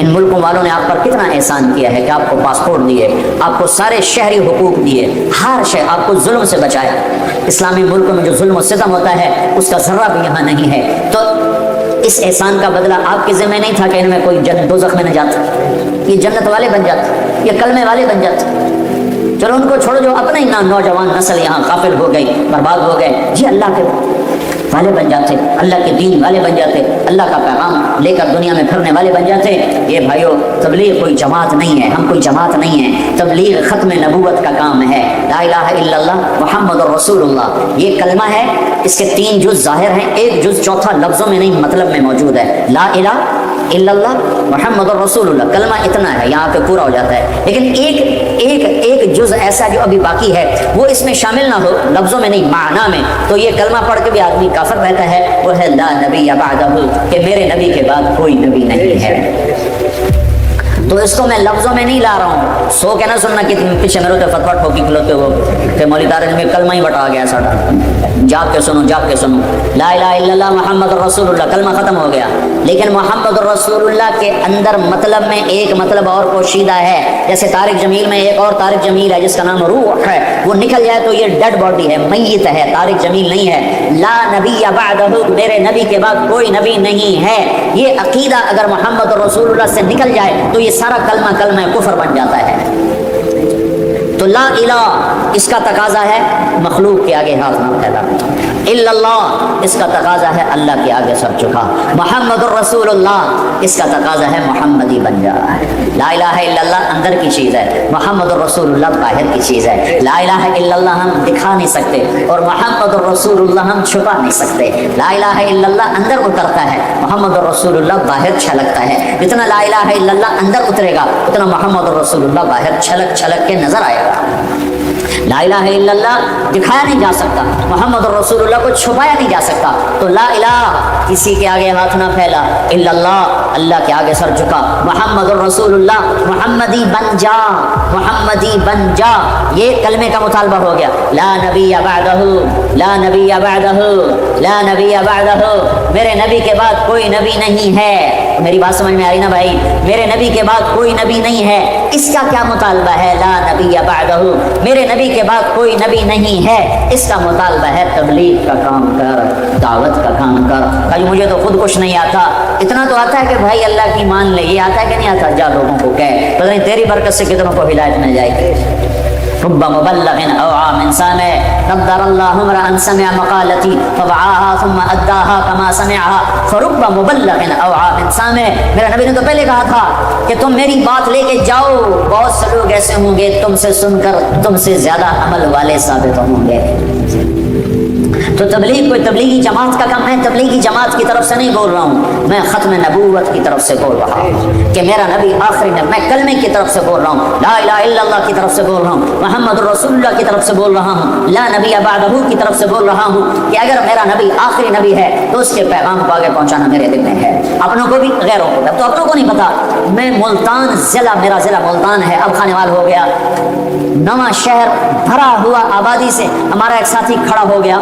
ان ملکوں والوں نے آپ پر کتنا احسان کیا ہے کہ آپ کو پاسپورٹ دیے, آپ کو سارے شہری حقوق دیے, ہر شے آپ کو ظلم سے بچایا. اسلامی ملکوں میں جو ظلم و ستم ہوتا ہے اس کا ذرہ بھی یہاں نہیں ہے. تو اس احسان کا بدلہ آپ کے ذمہ نہیں تھا کہ ان میں کوئی دوزخ میں نہ جاتا, یہ جنت والے بن جاتے, یہ کلمے والے بن جاتے. چلو ان کو چھوڑو, جو اپنے ہی نوجوان نسل یہاں غافل ہو گئی, برباد ہو گئے, جی اللہ کے والے بن جاتے, اللہ کے دین والے بن جاتے, اللہ کا پیغام لے کر دنیا میں پھرنے والے بن جاتے. یہ بھائیو تبلیغ کوئی جماعت نہیں ہے, ہم کوئی جماعت نہیں ہے. تبلیغ ختم نبوت کا کام ہے. لا الہ الا اللہ محمد رسول اللہ, یہ کلمہ ہے. اس کے 3 جز ظاہر ہیں, ایک جز چوتھا لفظوں میں نہیں مطلب میں موجود ہے. لا الہ الا اللہ محمد رسول اللہ, کلمہ اتنا ہے, یہاں پہ پورا ہو جاتا ہے. لیکن ایک جز ایسا جو ابھی باقی ہے وہ اس میں شامل نہ ہو, لفظوں میں نہیں معنی میں, تو یہ کلمہ پڑھ کے بھی آدمی کافر رہتا ہے. وہ ہے لا نبی بعدہ, کہ میرے نبی کے بعد کوئی نبی نہیں ہے. تو اس کو میں لفظوں میں نہیں لا رہا ہوں. سو کے نہ سننا کہ پیچھے میرے تو فتوٹ ہو کی کھلوتے ہو کہ مولوی طارق میں کلمہ ہی بٹا گیا ساڑھا. جاگ کے سنو, جاگ کے سنو. لا الہ الا اللہ محمد رسول اللہ, کلمہ ختم ہو گیا. لیکن محمد رسول اللہ کے اندر مطلب میں ایک مطلب اور پوشیدہ ہے. جیسے طارق جمیل میں ایک اور طارق جمیل ہے جس کا نام روح ہے, وہ نکل جائے تو یہ ڈیڈ باڈی ہے, میت ہے, طارق جمیل نہیں ہے. لا نبی بعدہ, میرے نبی کے بعد کوئی نبی نہیں ہے. یہ عقیدہ اگر محمد رسول اللہ سے نکل جائے تو یہ سارا کلمہ کفر بن جاتا ہے. تو لا الہ اس کا تقاضا ہے مخلوق کے آگے ہاتھ نہ پھیلانا, الا اللہ اس کا تقاضا ہے اللہ کے آگے سر جھکا, محمد الرسول اللہ اس کا تقاضا ہے محمدی بن جا. لا الہ الا اللہ اندر کی چیز ہے, محمد الرسول اللہ باہر کی چیز ہے. لا الہ الا اللہ ہم دکھا نہیں سکتے اور محمد الرسول اللہ ہم چھپا نہیں سکتے. لا الہ الا اللہ اندر اترتا ہے, محمد الرسول اللہ باہر چھلکتا ہے. جتنا لا الہ الا اللہ اندر اترے گا اتنا محمد الرسول اللہ باہر چھلک چھلک کے نظر آئے گا. لا الہ الا اللہ دکھایا نہیں جا سکتا, محمد رسول اللہ کو چھپایا نہیں جا سکتا. تو لا الہ کسی کے آگے ہاتھ نہ پھیلا, الا اللہ اللہ کے آگے سر جھکا, محمد رسول اللہ محمدی بن جا, محمدی بن جا. یہ کلمے کا مطالبہ ہو گیا. لا نبی بعدہ, لا نبی بعدہ, لا نبی بعدہ, میرے نبی کے بعد کوئی نبی نہیں ہے. میری بات سمجھ میں آ رہی نا بھائی, میرے نبی کے بعد کوئی نبی نہیں ہے. اس کا کیا مطالبہ ہے؟ لا نبی بعدہ, میرے نبی کے بعد کوئی نبی نہیں ہے. اس کا مطالبہ ہے تبلیغ کا کام کر, دعوت کا کام کر. بھائی مجھے تو خود کچھ نہیں آتا, اتنا تو آتا ہے کہ بھائی اللہ کی مان لے. یہ آتا ہے کہ نہیں آتا؟ جا لوگوں کو کہہ, پتہ نہیں تیری برکت سے کتنوں کو ہدایت مل جائے گی. رب مبلغ اوعى من سامع قدر الله امرا سمع مقالتي فوعاها ثم اداها كما سمعها فرب مبلغ اوعى من سامع. میرا نبی نے تو پہلے کہا تھا کہ تم میری بات لے کے جاؤ, بہت سے لوگ ایسے ہوں گے تم سے سن کر تم سے زیادہ عمل والے ثابت ہوں گے. تو تبلیغ کوئی تبلیغی جماعت کا کام ہے؟ تبلیغی جماعت کی طرف سے نہیں بول رہا ہوں، میں ختم نبوت کی طرف سے بول رہا ہوں کہ میرا نبی آخری نبی، میں کلمے کی طرف سے بول رہا ہوں، لا الہ الا اللہ کی طرف سے بول رہا ہوں، محمد رسول اللہ کی طرف سے بول رہا ہوں، لا نبی بعدہ کی طرف سے بول رہا ہوں کہ اگر میرا نبی آخری نبی ہے تو اس کے پیغام کو آگے پہنچانا میرے دل میں ہے، اپنوں کو بھی غیروں کو بھی۔ اب تو اپنوں کو نہیں پتا، میں ملتان ضلع، میرا ضلع ملتان ہے، اب خانیوال ہو گیا، نواں شہر بھرا ہوا آبادی سے، ہمارا ایک ساتھی کھڑا ہو گیا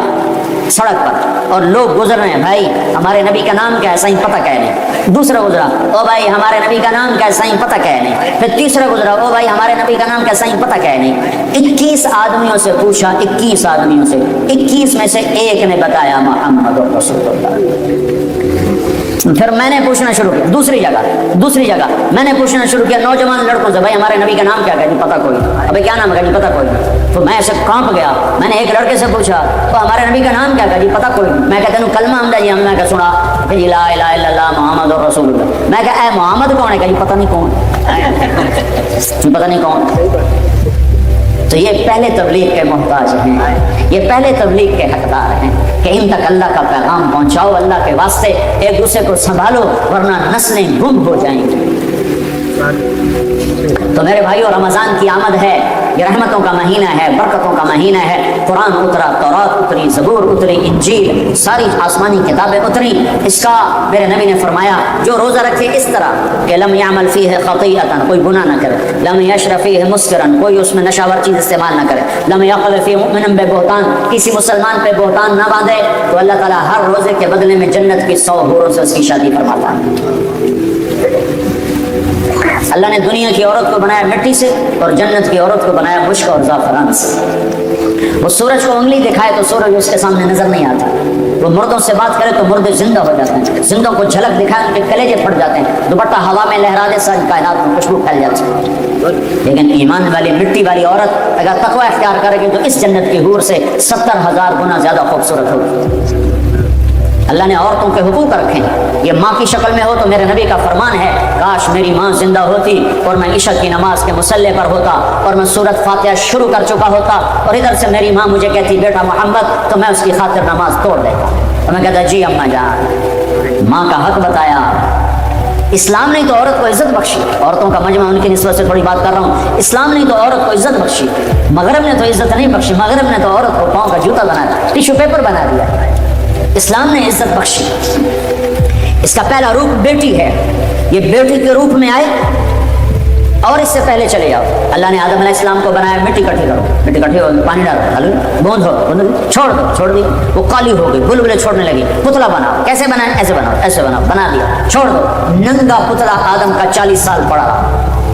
سڑک پر اور لوگ گزر رہے ہیں، بھائی ہمارے نبی کا نام کیا ہے؟ صحیح پتہ کہہ نہیں۔ دوسرا گزرا، او بھائی ہمارے نبی کا نام کیا ہے؟ صحیح پتہ کہہ نہیں۔ پھر تیسرا گزرا، او بھائی ہمارے نبی کا نام کیا ہے؟ صحیح پتہ کہہ نہیں۔ 21 آدمیوں سے پوچھا، 21 آدمیوں سے، 21 میں سے ایک نے بتایا محمد رسول اللہ۔ پھر میں نے پوچھنا شروع کیا، دوسری جگہ میں نے پوچھنا شروع کیا نوجوان لڑکوں سے، بھائی ہمارے نبی کا نام کیا ہے؟ نہیں پتہ کوئی۔ ابھی کیا نام ہے؟ نہیں پتہ کوئی۔ تو میں ایسے کانپ گیا، میں نے ایک لڑکے سے پوچھا تو ہمارے نبی کا نام کیا ہے؟ نہیں پتہ کوئی۔ میں کہتا ہوں کلمہ حمدہ جی، ہم نے سنا کہ لا الہ الا اللہ محمد رسول اللہ۔ میں کہا اے محمد کون ہے؟ کہ پتہ نہیں کون، پتہ نہیں کون۔ تو یہ پہلے تبلیغ کے محتاج ہیں، یہ پہلے تبلیغ کے حقدار ہیں کہ ان تک اللہ کا پیغام پہنچاؤ، اللہ کے واسطے ایک دوسرے کو سنبھالو ورنہ نسلیں گم ہو جائیں گی۔ تو میرے بھائیو، رمضان کی آمد ہے، یہ رحمتوں کا مہینہ ہے، برکتوں کا مہینہ ہے۔ قرآن اترا، تورات اتری، زبور اتری، انجیل، ساری آسمانی کتابیں اتری۔ اس کا میرے نبی نے فرمایا جو روزہ رکھے اس طرح کہ لم یعمل فیہ خطیئۃ، کوئی گناہ نہ کرے، لم یشرب فیہ مسکرا، کوئی اس میں نشاور چیز استعمال نہ کرے، لم یقذ فیہ مؤمنا ببہتان، کسی مسلمان پہ بہتان نہ باندھے، تو اللہ تعالیٰ ہر روزے کے بدلے میں جنت کی 100 حوروں سے اس کی شادی فرماتا ہے۔ اللہ نے دنیا کی عورت کو بنایا مٹی سے اور جنت کی عورت کو بنایا مشک اور زعفران سے۔ وہ سورج کو انگلی دکھائے تو سورج اس کے سامنے نظر نہیں آتا، وہ مردوں سے بات کرے تو مردے زندہ ہو جاتے ہیں، زندوں کو جھلک دکھائے ان کے کلیجے پھٹ جاتے ہیں، دوپٹہ ہوا میں لہرا دے ساری کائنات میں خوشبو پھیل جاتی ہے۔ لیکن ایمان والی مٹی والی عورت اگر تقوی اختیار کرے گی تو اس جنت کی حور سے 70,000 گنا زیادہ خوبصورت ہوگی۔ اللہ نے عورتوں کے حقوق رکھے ہیں، یہ ماں کی شکل میں ہو تو میرے نبی کا فرمان ہے کاش میری ماں زندہ ہوتی اور میں عشاء کی نماز کے مصلی پر ہوتا اور میں سورۃ فاتحہ شروع کر چکا ہوتا اور ادھر سے میری ماں مجھے کہتی بیٹا محمد، تو میں اس کی خاطر نماز توڑ دیتا اور میں کہتا جی اماں جان۔ ماں کا حق بتایا۔ اسلام نے تو عورت کو عزت بخشی، عورتوں کا مجمع ان کی نسبت سے تھوڑی بات کر رہا ہوں، اسلام نے تو عورت کو عزت بخشی، مغرب نے تو عزت نہیں بخشی، مغرب نے تو عورت کو پاؤں کا جوتا بنایا، ٹیشو پیپر بنا دیا۔ اسلام نے عزت بخشی۔ اس کا پہلا روپ بیٹی ہے، یہ بیٹی کے روپ میں آئے اور اس سے پہلے چلے جاؤ۔ اللہ نے آدم علیہ السلام کو بنایا، مٹی کٹھی کرو، مٹی کٹھی ہو پانی ڈالو، بوندھ چھوڑ دی، وہ کالی ہو گئی، بلبلے چھوڑنے لگی، پتلا بناؤ، کیسے بنائے؟ ایسے بناؤ، بنا دیا، چھوڑ دو۔ ننگا پتلا آدم کا 40 سال پڑا،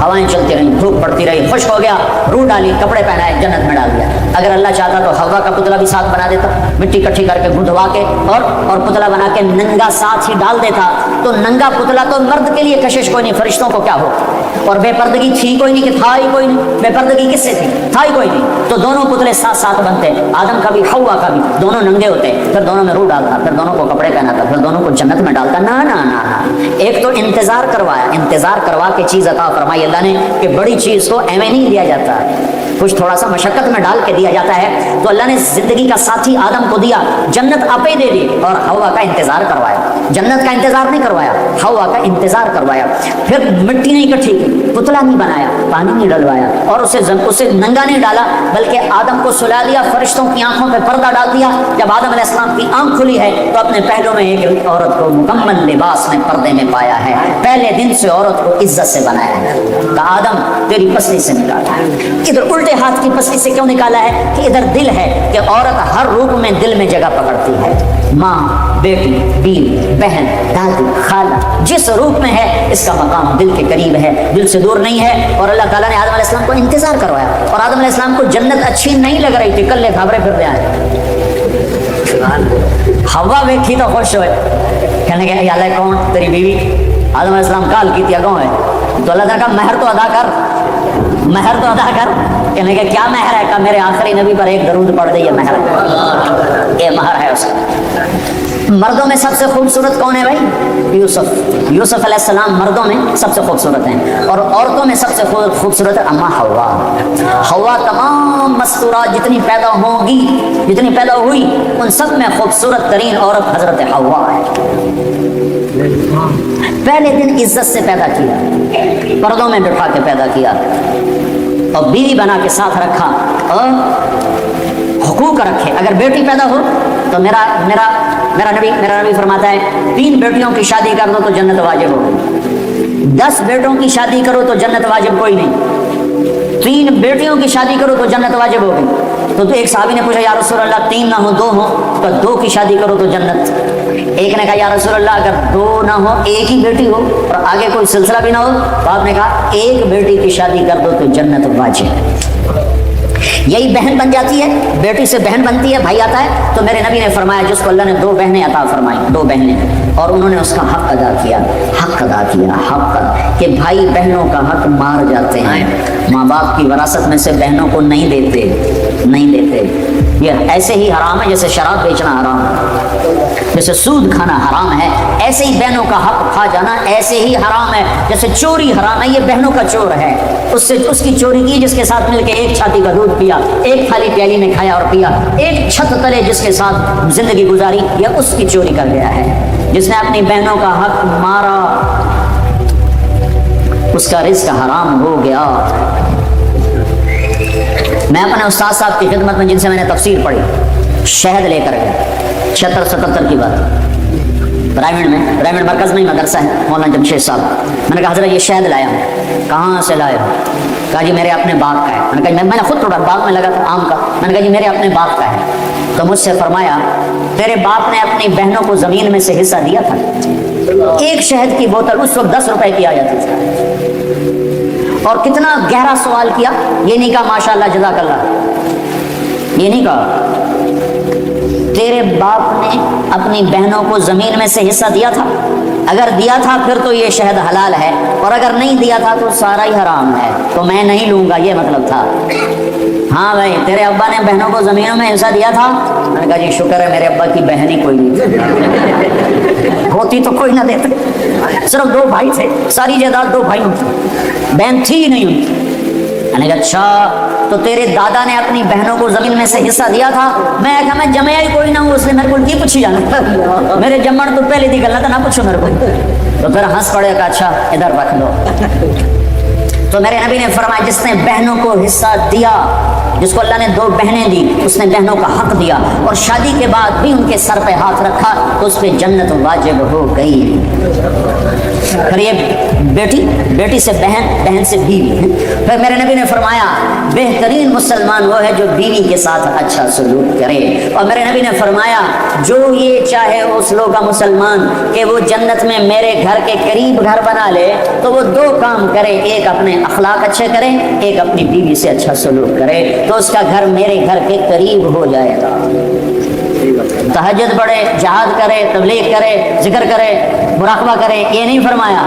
ہوائیں چلتی رہی، دھوپ پڑتی رہی، خشک ہو گیا، روح ڈالی، کپڑے پہنائے، جنت میں ڈال دیا۔ اگر اللہ چاہتا تو ہوا کا پتلا بھی ساتھ بنا دیتا، مٹی کٹھی کر کے گھندوا کے اور پتلا بنا کے ننگا ساتھ ہی ڈال دیتا، تو ننگا پتلا تو مرد کے لیے کشش کوئی نہیں، فرشتوں کو کیا ہو؟ اور بے پردگی تھی کوئی نہیں کہ تھا ہی کوئی نہیں، بے پردگی کس سے تھی؟ تھا ہی کوئی نہیں، تو دونوں پتلے ساتھ ساتھ بنتے، آدم کا بھی حوا کا بھی، دونوں ننگے ہوتے، پھر دونوں میں روح ڈالتا، پھر دونوں کو کپڑے پہناتا، پھر دونوں کو جنت میں ڈالتا۔ نا نا نا نا، ایک تو انتظار کروا کے چیز عطا فرمائی اللہ نے کہ بڑی چیز کو ایویں نہیں دیا جاتا، کچھ تھوڑا سا مشقت میں ڈال کے دیا جاتا ہے۔ تو اللہ نے زندگی کا ساتھی آدم کو دیا، جنت آپ ہی دے دی اور حوا کا انتظار کروایا، جنت کا انتظار نہیں کروایا، حوا کا انتظار کروایا۔ پھر مٹی نہیں اکٹھی کی، پتلا نہیں بنایا، پانی نہیں ڈلوایا اور اسے ننگا نہیں ڈالا، بلکہ آدم کو سلا دیا، فرشتوں کی آنکھوں پہ پردہ ڈال دیا۔ جب آدم علیہ السلام کی آنکھ کھلی ہے تو اپنے پہلو میں ایک عورت کو مکمل لباس میں پردے میں پایا ہے، پہلے دن سے عورت کو عزت سے بنایا ہے، کہا آدم تیری پسلی سے نکالا ہے۔ ادھر الٹے ہاتھ کی پسلی سے کیوں نکالا ہے؟ کہ ادھر دل ہے، کہ عورت ہر روپ میں دل میں جگہ پکڑتی ہے، ماں، بیٹی، بیوی، بہن، دادی، خالہ، جس روپ میں ہے اس کا مقام دل کے قریب ہے، دل سے دور نہیں ہے۔ اور اللہ تعالیٰ نے آدم علیہ السلام کو انتظار کروایا، اور آدم علیہ السلام کو جنت اچھی نہیں لگ رہی تھی، کلے گھبرے پھر آئے، ہوا دیکھی تو خوش ہوئے، کہنے کہ یا اللہ کون تیری بیوی؟ آدم علیہ السلام کال کی تھی کون ہے؟ تو اللہ تعالیٰ کا مہر تو ادا کر، مہر تو ادا کر۔ کہنے کہ کیا مہر ہے؟ کہ میرے آخری نبی پر ایک درود پڑھ دے، یہ مہر ہے، یہ مہر ہے اس کا۔ مردوں میں سب سے خوبصورت کون ہے بھائی؟ یوسف۔ یوسف علیہ السلام مردوں میں سب سے خوبصورت ہیں، اور عورتوں میں سب سے خوبصورت ہے اماں حوا۔ حوا تمام مستورات جتنی پیدا ہوں گی، جتنی پیدا ہوئی، ان سب میں خوبصورت ترین عورت حضرت حوا ہے۔ پہلے دن عزت سے پیدا کیا، پردوں میں بٹھا کے پیدا کیا، اور بیوی بنا کے ساتھ رکھا، اور حقوق رکھے۔ اگر بیٹی پیدا ہو تو میرا نبی فرماتا ہے 3 بیٹیوں کی شادی کر دو تو جنت واجب ہو، 10 بیٹوں کی شادی کرو تو جنت واجب کوئی نہیں، 3 بیٹیوں کی شادی کرو تو جنت واجب ہوگی۔ تو ایک صحابی نے پوچھا یا رسول اللہ 3 نہ ہو 2 ہو، تو 2 کی شادی کرو تو جنت۔ ایک نے کہا یا رسول اللہ اگر 2 نہ ہو، 1 ہی بیٹی ہو اور آگے کوئی سلسلہ بھی نہ ہو، تو آپ نے کہا 1 بیٹی کی شادی کر دو تو جنت واجب۔ یہی بہن بن جاتی ہے، بیٹی سے بہن بنتی ہے، بھائی آتا ہے۔ تو میرے نبی نے فرمایا جس کو اللہ نے 2 بہنیں عطا فرمائی، 2 بہنیں، اور انہوں نے اس کا حق ادا کیا، حق کہ بھائی بہنوں کا حق مار جاتے ہیں، ماں باپ کی وراثت میں سے بہنوں کو نہیں دیتے۔ یہ ایسے ہی حرام ہے جیسے شراب بیچنا حرام ہے، جیسے سود کھانا حرام ہے، ایسے ہی بہنوں کا حق کھا جانا ایسے ہی حرام ہے جیسے چوری حرام ہے۔ یہ بہنوں کا چور ہے، اس کی چوری کی جس کے ساتھ مل کے ایک چھاتی کا دودھ پیا، ایک تھالی پیالی میں کھایا اور پیا، ایک چھت تلے جس کے ساتھ زندگی گزاری، یہ اس کی چوری کر گیا ہے۔ جس نے اپنی بہنوں کا حق مارا اس کا رزق حرام ہو گیا۔ میں اپنے استاد صاحب کی خدمت میں جن سے میں نے تفسیر پڑھی، شہد لے کر گیا 76-77 کی بات، برائمنڈ مرکز میں مدرسہ ہے، مولانا جمشید صاحب۔ میں نے کہا حضرت یہ شہد لایا ہوں۔ کہاں سے لائے ہو؟ کہا جی میرے اپنے باغ کا ہے۔ میں نے کہا میں نے خود توڑا، باغ میں لگا تھا آم کا۔ میں نے کہا جی میرے اپنے باغ کا ہے۔ تو مجھ سے فرمایا تیرے باپ نے اپنی بہنوں کو زمین میں سے حصہ دیا تھا؟ ایک شہد کی بوتل اس وقت 10 روپے کی آ جاتی تھی۔ اور کتنا گہرا سوال کیا، یہ نہیں کہا ماشاءاللہ جزاک اللہ، یہ نہیں کہا تیرے باپ نے اپنی بہنوں کو زمین میں سے حصہ دیا تھا؟ اگر دیا تھا پھر تو یہ شہد حلال ہے، اور اگر نہیں دیا تھا تو سارا ہی حرام ہے، تو میں نہیں لوں گا، یہ مطلب تھا۔ ہاں بھائی تیرے ابا نے بہنوں کو زمینوں میں حصہ دیا تھا؟ میں نے کہا جی شکر ہے میرے ابا کی بہن ہی کوئی نہیں ہوتی تو کوئی نہ دیتے، صرف 2 بھائی تھے، ساری جائیداد 2 بھائیوں کی، بہن تھی ہی نہیں ان کی۔ میں نے کہا اچھا تو تیرے دادا نے اپنی بہنوں کو زمین میں سے حصہ دیا تھا؟ میں کہا میں جمعیا ہی کوئی نہ ہوں، اس نے میرے کو کی پوچھی جانا، میرے جمن تو پہلے دی گلنا تھا، نہ پوچھو میرے کو۔ تو پھر ہنس پڑے گا اچھا ادھر رکھ دو۔ تو میرے نبی نے فرمایا جس نے بہنوں کو حصہ دیا، جس کو اللہ نے 2 بہنیں دی، اس نے بہنوں کا حق دیا اور شادی کے بعد بھی ان کے سر پہ ہاتھ رکھا تو اس پہ جنت واجب ہو گئی۔ پھر یہ بیٹی سے بہن، بہن سے بیوی۔ پھر میرے نبی نے فرمایا بہترین مسلمان وہ ہے جو بیوی کے ساتھ اچھا سلوک کرے، اور میرے نبی نے فرمایا جو یہ چاہے اس لوگ کا مسلمان کہ وہ جنت میں میرے گھر کے قریب گھر بنا لے تو وہ 2 کام کرے، ایک اپنے اخلاق اچھے کرے، ایک اپنی بیوی سے اچھا سلوک کرے، تو اس کا گھر میرے گھر کے قریب ہو جائے گا۔ تہجد پڑھے، جہاد کرے، تبلیغ کرے، ذکر کرے، مراقبہ کرے، یہ نہیں فرمایا،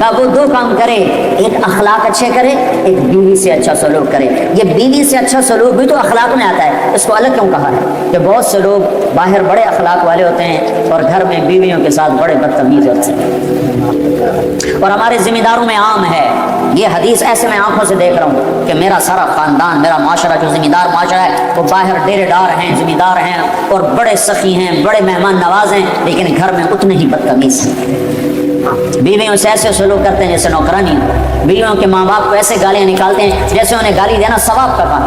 کہ وہ 2 کام کرے، ایک اخلاق اچھے کرے، ایک بیوی سے اچھا سلوک کرے۔ یہ بیوی سے اچھا سلوک بھی تو اخلاق میں آتا ہے، اس کو الگ کیوں کہا ہے؟ کہ بہت سے لوگ باہر بڑے اخلاق والے ہوتے ہیں اور گھر میں بیویوں کے ساتھ بڑے بدتمیز ہوتے ہیں، اور ہمارے ذمہ داروں میں عام ہے یہ حدیث۔ ایسے میں آنکھوں سے دیکھ رہا ہوں کہ میرا سارا خاندان، میرا معاشرہ جو ذمہ دار معاشرہ ہے وہ باہر ڈیرے دار ہیں، ذمہ دار ہیں اور بڑے سخی ہیں، بڑے مہمان نواز ہیں، لیکن گھر میں اتنے ہی بدتمیز ہیں۔ بیویوں سے ایسے سلوک کرتے ہیں جیسے نوکرانی، بیویوں کے ماں باپ کو ایسے گالیاں نکالتے ہیں جیسے انہیں گالی دینا ثواب کا کام۔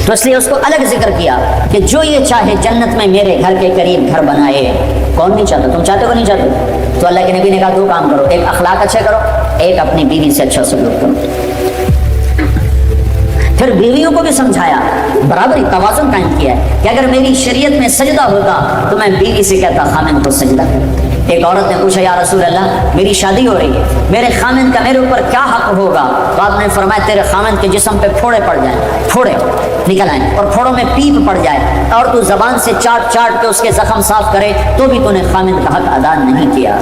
تو اس لیے اس کو الگ ذکر کیا کہ جو یہ چاہے جنت میں میرے گھر کے قریب گھر بنائے۔ کون نہیں چاہتا؟ تم چاہتے ہو نہیں چاہتے؟ تو اللہ کے نبی نے کہا 2 کام کرو، ایک اخلاق اچھے کرو، ایک اپنی بیوی سے اچھا سلوک کرو۔ پھر بیویوں کو بھی سمجھایا، برابری توازن قائم کیا ہے کہ اگر میری شریعت میں سجدہ ہوتا تو میں بیوی سے کہتا خامن کو سجدہ کر۔ ایک عورت نے پوچھا یا رسول اللہ میری شادی ہو رہی ہے، میرے خامن کا میرے اوپر کیا حق ہوگا؟ تو آپ نے فرمایا تیرے خامن کے جسم پہ پھوڑے پڑ جائیں، پھوڑے نکل آئیں اور پھوڑوں میں پیپ پڑ جائے اور تو زبان سے چاٹ چاٹ کے اس کے زخم صاف کرے تو بھی تو نے خامن کا حق ادا نہیں کیا۔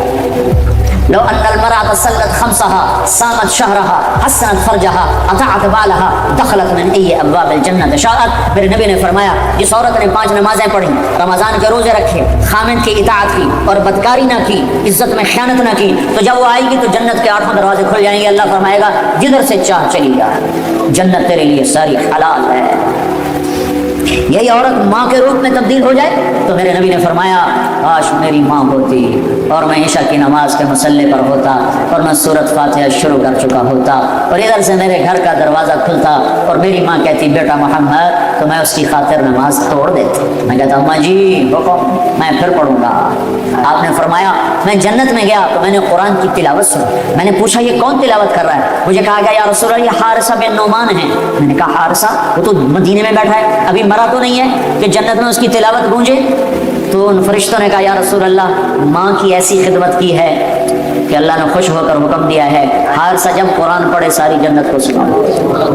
لو ان المرأة صلت خمسها صامت شهرها حسنت فرجها اطاعت بالها دخلت من ای ابواب الجنت شاءت. میرے نبی نے فرمایا جس عورت نے 5 نمازیں پڑھی، رمضان کے روزے رکھے، خامند کی اطاعت کی اور بدکاری نہ کی، عزت میں خیانت نہ کی، تو جب وہ آئے گی تو جنت کے 8 دروازے کھل جائیں گے. اللہ فرمائے گا جدھر سے چاہ چلی جا، جنت تیرے لیے ساری حلال ہے. یہی عورت ماں کے روپ میں تبدیل ہو جائے تو میرے نبی نے فرمایا کاش میری ماں ہوتی اور میں عشاء کی نماز کے مسلے پر ہوتا اور میں سورۃ فاتحہ شروع کر چکا ہوتا اور ادھر سے میرے گھر کا دروازہ کھلتا اور میری ماں کہتی بیٹا محمد، تو میں اس کی خاطر نماز توڑ دیتی. میں کہتا اماں جی حکم، میں پھر پڑھوں گا. آپ نے فرمایا میں جنت میں گیا تو میں نے قرآن کی تلاوت سنی. میں نے پوچھا یہ کون تلاوت کر رہا ہے؟ مجھے کہا گیا یا رسول اللہ یہ حارثہ بن نعمان ہے. میں نے کہا حارثہ؟ وہ تو مدینے میں بیٹھا ہے، ابھی مرا تو نہیں ہے کہ جنت میں اس کی تلاوت گونجے. تو ان فرشتوں نے کہا یا رسول اللہ ماں کی ایسی خدمت کی ہے کہ اللہ نے خوش ہو کر حکم دیا ہے حارثہ جب قرآن پڑھے ساری جنت کو سناؤ.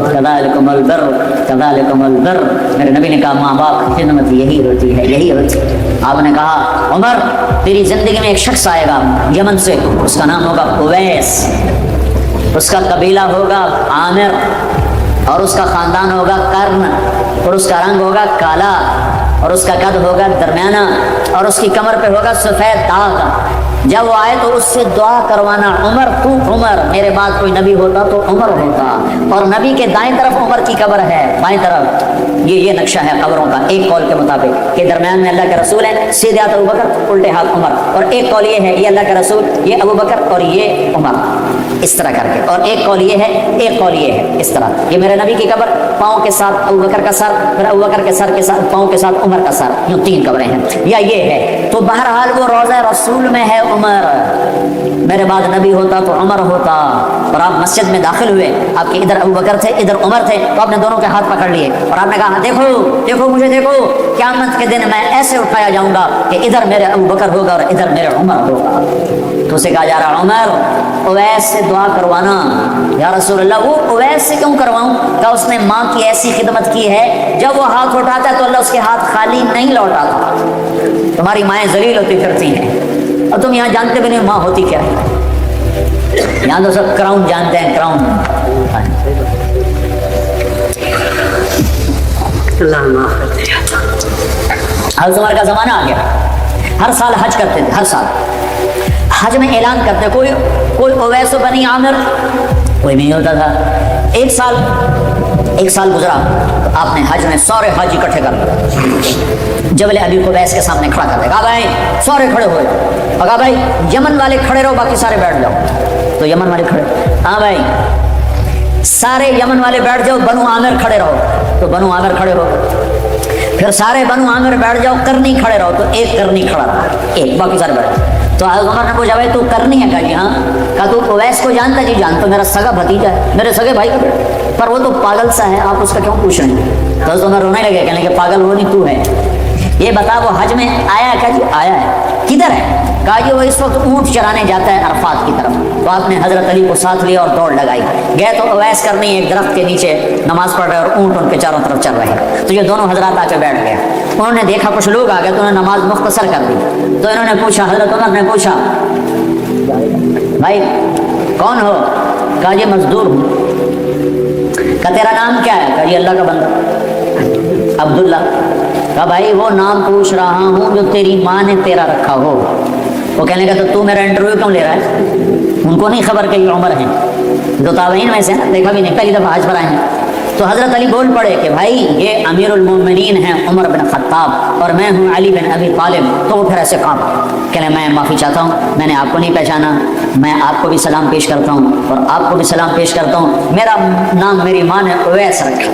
کذالکم البر کذالکم البر. میرے نبی نے کہا ماں باپ کی خدمت یہی ہوتی ہے، یہی ہوتی ہے. آپ نے کہا عمر تیری زندگی میں ایک شخص آئے گا یمن سے، اس کا نام ہوگا اویس، اس کا قبیلہ ہوگا عامر اور اس کا خاندان ہوگا کرن اور اس کا رنگ ہوگا کالا اور اس کا قد ہوگا درمیانہ اور اس کی کمر پہ ہوگا سفید داغ. جب وہ آئے تو اس سے دعا کروانا عمر تو عمر، میرے بعد کوئی نبی ہوتا تو عمر ہوتا. اور نبی کے دائیں طرف عمر کی قبر ہے، بائیں طرف یہ نقشہ ہے قبروں کا. ایک قول کے مطابق کہ درمیان میں اللہ کے رسول ہیں، سیدھے ہاتھ ابوبکر الٹے ہاتھ عمر، اور ایک قول یہ ہے یہ اللہ کے رسول، یہ ابوبکر اور یہ عمر، اس طرح کر کے. اور ایک قول یہ ہے، ایک قول یہ ہے اس طرح، یہ میرے نبی کی قبر پاؤں کے ساتھ ابوبکر کا سر، پھر ابوبکر کے سر کے ساتھ پاؤں کے ساتھ عمر کا سر، یوں 3 قبریں ہیں یا یہ ہے. تو بہرحال وہ روضہ رسول میں ہے عمر. میرے بعد نبی ہوتا تو عمر ہوتا. اور آپ مسجد میں داخل ہوئے، آپ کے ادھر ابوبکر تھے ادھر عمر تھے، تو آپ نے دونوں کے ہاتھ پکڑ لیے اور آپ نے کہا دیکھو دیکھو مجھے دیکھو، قیامت کے دن میں ایسے اٹھایا جاؤں گا کہ ادھر میرے ابوبکر ہوگا اور ادھر میرے عمر ہوگا. تو اسے کہا جا رہا عمر اویس سے دعا کروانا. یا رسول اللہ وہ اویس سے کیوں کرواؤں؟ کہ اس نے ماں کی ایسی خدمت کی ہے، جب وہ ہاتھ اٹھاتا ہے تو اللہ اس کے ہاتھ خالی نہیں لوٹاتا. تمہاری مائیں ذلیل ہوتی پھرتی ہیں اور تم یہاں جانتے بھی نہیں ماں ہوتی کیا ہے. یہاں تو سب کراؤن جانتے ہیں، کراؤن. حضرت عمر کا زمانہ آ گیا، ہر سال حج کرتے تھے، ہر سال حج میں اعلان کرتے کوئی اویس بنی عامر کوئی نہیں ہوتا تھا. ایک سال گزرا تو آپ نے حج میں سارے حاجی اکٹھے کر دیے، جبل ابی قبیس کے سامنے کھڑا کر دیا. کہا بھائی سارے کھڑے ہوئے، کہا بھائی یمن والے کھڑے رہو باقی سارے بیٹھ جاؤ. تو یمن والے کھڑے، ہاں بھائی سارے یمن والے بیٹھ جاؤ، بنو عامر کھڑے رہو. تو بنو عامر کھڑے ہو، پھر سارے بنو عامر بیٹھ جاؤ، کرنی کھڑے رہو. تو ایک کرنی کھڑا رہا، ایک، باقی سارے بیٹھ. تو حضرت عمر نے پوچھا بھائی تو کرنی ہے؟ کہا جی ہاں. کہا تو اویس کو جانتا؟ جی جانتا، میرا سگا بھتیجا ہے، میرے سگے بھائی کا بیٹا، پر وہ تو پاگل سا ہے، آپ اس کا کیوں پوچھ رہے ہیں؟ تو حضرت عمر رونے لگے، کہنے کہ پاگل وہ نہیں تو ہے. یہ بتا وہ حج میں آیا ہے؟ کہا جی آیا ہے. کدھر ہے؟ کہا جی وہ اس وقت اونٹ چرانے جاتا ہے عرفات کی طرف. تو آپ نے حضرت علی کو ساتھ لیا اور دوڑ لگائی. گئے تو اویس کرنی ایک درخت کے نیچے نماز پڑھ رہے اور اونٹ ان کے چاروں طرف چل رہے. تو یہ دونوں حضرات آ کے بیٹھ گئے. انہوں نے دیکھا کچھ لوگ آ گئے تو انہوں نے نماز مختصر کر دی. تو انہوں نے پوچھا، حضرت عمر نے پوچھا بھائی کون ہو؟ کہا جی مزدور ہوں. کہا تیرا نام کیا ہے؟ کہا جی اللہ کا بندہ عبداللہ. کہا بھائی وہ نام پوچھ رہا ہوں جو تیری ماں نے تیرا رکھا ہو. وہ کہنے کا تو میرا انٹرویو کیوں لے رہا ہے؟ ان کو نہیں خبر کہ یہ عمر ہیں، دو تابعین میں سے دیکھا بھی نہیں، پہلی دفعہ حج پر آئے ہیں. تو حضرت علی بول پڑے کہ بھائی یہ امیر المومنین ہیں عمر بن خطاب اور میں ہوں علی بن ابی طالب. تو وہ پھر ایسے کہا کہ میں معافی چاہتا ہوں، میں نے آپ کو نہیں پہچانا، میں آپ کو بھی سلام پیش کرتا ہوں اور آپ کو بھی سلام پیش کرتا ہوں، میرا نام میری ماں نے اویس رکھا.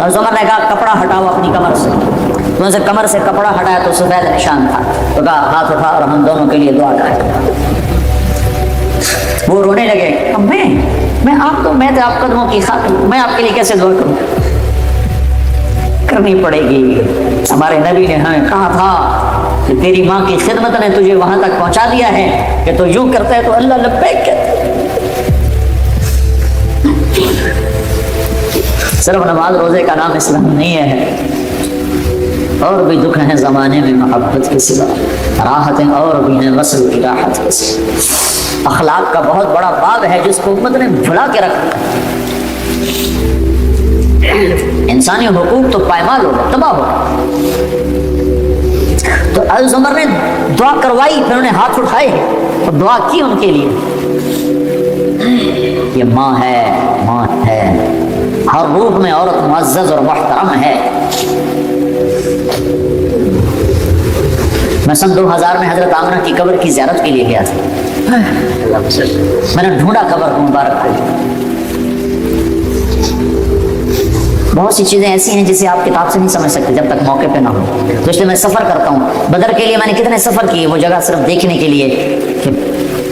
حضرت عمر نے کہا کپڑا ہٹاؤ اپنی کمر سے. تو سے کمر سے کپڑا ہٹایا تو سفید نشان تھا. تو کہا ہاتھ اٹھا اور ہم دونوں کے لیے دعا کریں. وہ رونے لگے، میں آپ تو میں آپ قدموں کی خاطر میں آپ کے لیے کیسے دعا کروں؟ کرنی پڑے گی. ہمارے نبی نے ہمیں کہا تھا کہ تیری ماں کی خدمت نے تجھے وہاں تک پہنچا دیا ہے کہ تو یوں کرتا ہے تو اللہ لبیک کہتا ہے. صرف نماز روزے کا نام اسلام نہیں ہے. اور بھی دکھ ہیں زمانے میں محبت کے سوا، راحتیں اور بھی ہیں وصل کی راحت کے سوا۔ اخلاق کا بہت بڑا باب ہے جس کو امت نے بھلا کے رکھا۔ انسانی حقوق تو پائمال ہو گئے، تباہ ہو گئے۔ تو حضرت عمر نے دعا کروائی، پھر انہوں نے ہاتھ اٹھائے اور دعا کی ان کے لیے۔ یہ ماں ہے، ہر روح میں عورت معزز اور محترم ہے۔ میں سن 2000 میں حضرت آمنہ کی قبر کی زیارت کے لیے گیا تھا، میں نے ڈھونڈا قبر مبارک کو۔ بہت سی چیزیں ایسی ہیں جسے آپ کتاب سے نہیں سمجھ سکتے جب تک موقع پہ نہ ہو، تو اس لیے میں سفر کرتا ہوں۔ بدر کے لیے میں نے کتنے سفر کیے، وہ جگہ صرف دیکھنے کے لیے کہ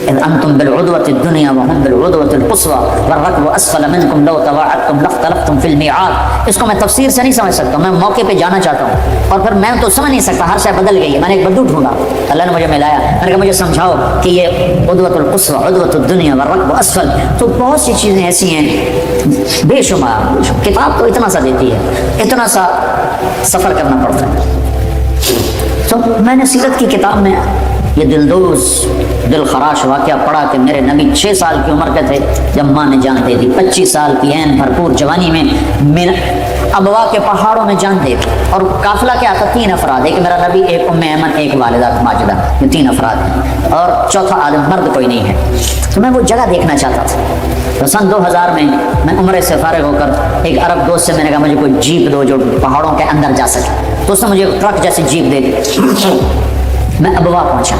انتم بالعدوۃ الدنیا وهم بالعدوۃ القصوى والركب اسفل منكم لو تواعدتم لاختلفتم في الميعاد۔ اس کو میں تفسیر سے نہیں سمجھ سکتا، میں موقع پہ جانا چاہتا ہوں، اور پھر میں تو سمجھ نہیں سکتا، ہر شے بدل گئی ہے۔ میں نے ایک بدو ڈھونڈا، اللہ نے مجھے ملایا، میں نے کہا مجھے سمجھاؤ کہ یہ عدوۃ القصوى عدوۃ الدنیا والركب اسفل۔ تو بہت سی چیزیں ایسی ہیں بے شمار، کتاب تو اتنا سا دیتی ہے، اتنا سا سفر کرنا پڑتا ہے۔ تو میں نے سیرت کی کتاب میں یہ دلدوز دل خراش واقعہ پڑھا کہ میرے نبی 6 سال کی عمر کے تھے جب ماں نے جان دے دی، 25 سال کی عین بھرپور جوانی میں ابوا کے پہاڑوں میں جان دے دی، اور قافلہ کیا تھا؟ 3 افراد، ایک میرا نبی، ایک ام ایمن، ایک والدہ ماجدہ، یہ 3 افراد ہیں، اور چوتھا آدم مرد کوئی نہیں ہے۔ تو میں وہ جگہ دیکھنا چاہتا تھا۔ تو سن 2000 میں عمرے سے فارغ ہو کر ایک عرب دوست سے میں نے کہا مجھے کوئی جیپ دو جو پہاڑوں کے اندر جا سکے، تو اس نے مجھے ٹرک جیسی جیپ دے دی۔ میں ابوا پہنچا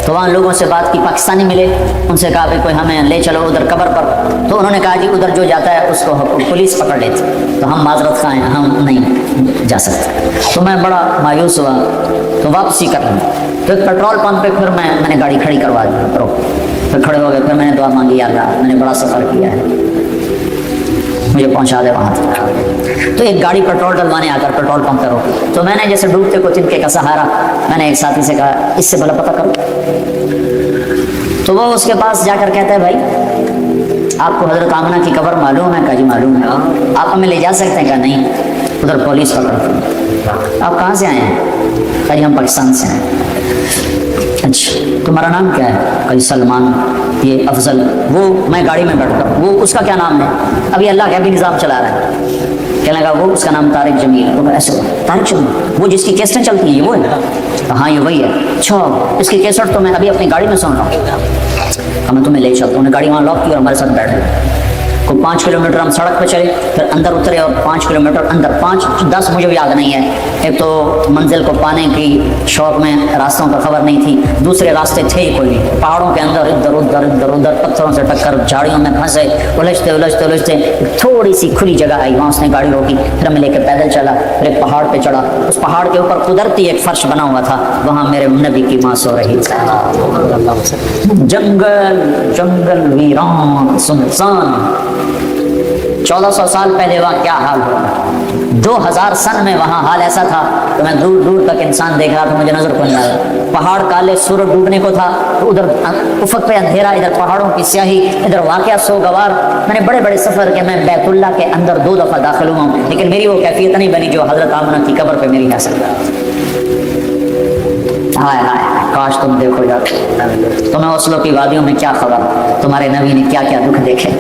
تو وہاں لوگوں سے بات کی، پاکستانی ملے، ان سے کہا کوئی ہمیں لے چلو ادھر قبر پر، تو انہوں نے کہا جی ادھر جو جاتا ہے اس کو پولیس پکڑ لیتی، تو ہم معذرت خواہ ہیں، ہم نہیں جا سکتے۔ تو میں بڑا مایوس ہوا، تو واپسی کر لوں، تو ایک پیٹرول پمپ پہ پھر میں نے گاڑی کھڑی کروا دی، پھر کھڑے ہو گئے، پھر میں نے دعا مانگی، یا اللہ میں نے بڑا سفر کیا ہے، مجھے پہنچا دے وہاں تک۔ تو ایک گاڑی پیٹرول ڈلوانے آ کر پیٹرول پمپ کرو، تو میں نے جیسے ڈوبتے کو تنکے کا سہارا، میں نے ایک ساتھی سے کہا اس سے بھلا پتہ کرو، تو وہ اس کے پاس جا کر کہتا ہے بھائی آپ کو حضرت آمنہ کی قبر معلوم ہے؟ کہا جی معلوم ہے۔ آپ ہمیں لے جا سکتے ہیں؟ کہا نہیں، ادھر پولیس پکڑ۔ آپ کہاں سے آئے ہیں؟ کہا جی ہم پاکستان سے ہیں۔ اچھا تمہارا نام کیا ہے؟ کہا جی سلمان، یہ افضل، وہ میں گاڑی میں بیٹھتا ہوں، وہ اس کا کیا نام ہے؟ ابھی اللہ کا بھی نظام چلا رہا ہے۔ کہنے لگا وہ اس کا نام طارق جمیل۔ وہ ایسے طارق جمیل وہ جس کی کیسٹیں چلتی ہیں، یہ وہ ہے؟ ہاں یہ وہی ہے۔ اچھا اس کی کیسٹ تو میں ابھی اپنی گاڑی میں سن رہا ہوں، میں تمہیں لے چلتا ہوں۔ نے گاڑی وہاں لاک کی اور ہمارے ساتھ بیٹھ گئے۔ کو 5 کلومیٹر ہم سڑک پہ چلے، پھر اندر اترے اور 5 کلومیٹر اندر، 5-10 مجھے بھی یاد نہیں ہے۔ ایک تو منزل کو پانے کی شوق میں راستوں کا خبر نہیں تھی، دوسرے راستے تھے ہی کوئی نہیں، پہاڑوں کے اندر ادھر ادھر پتھروں سے ٹکر، جھاڑیوں میں پھنسے، الجھتے تھوڑی سی کھلی جگہ آئی، وہاں اس نے گاڑی روکی، پھر ہمیں لے کے پیدل چلا، پھر ایک پہاڑ پہ چڑھا، اس پہاڑ کے اوپر قدرتی ایک فرش بنا ہوا تھا، وہاں میرے نبی کی ماں سو رہی تھی۔ جنگل ویران سنسان، 1400 سال پہلے وہاں کیا حال ہوگا، 2000 سن میں وہاں حال ایسا تھا کہ میں دور دور تک انسان دیکھ رہا تھا، مجھے نظر کو نہیں آیا، پہاڑ کالے، سورج ڈوبنے کو تھا، ادھر افق پہ اندھیرا، ادھر پہاڑوں کی سیاہی، ادھر واقعہ سوگوار۔ میں نے بڑے بڑے سفر کے، میں بیت اللہ کے اندر 2 دفعہ داخل ہوا ہوں، لیکن میری وہ کیفیت نہیں بنی جو حضرت آمنہ کی قبر پہ میری حاصل ہے۔ ہائے ہائے کاش تم دیکھو جا، تمہیں اوسلو کی وادیوں میں کیا خبر، تمہارے نبی نے کیا کیا دکھ دیکھے۔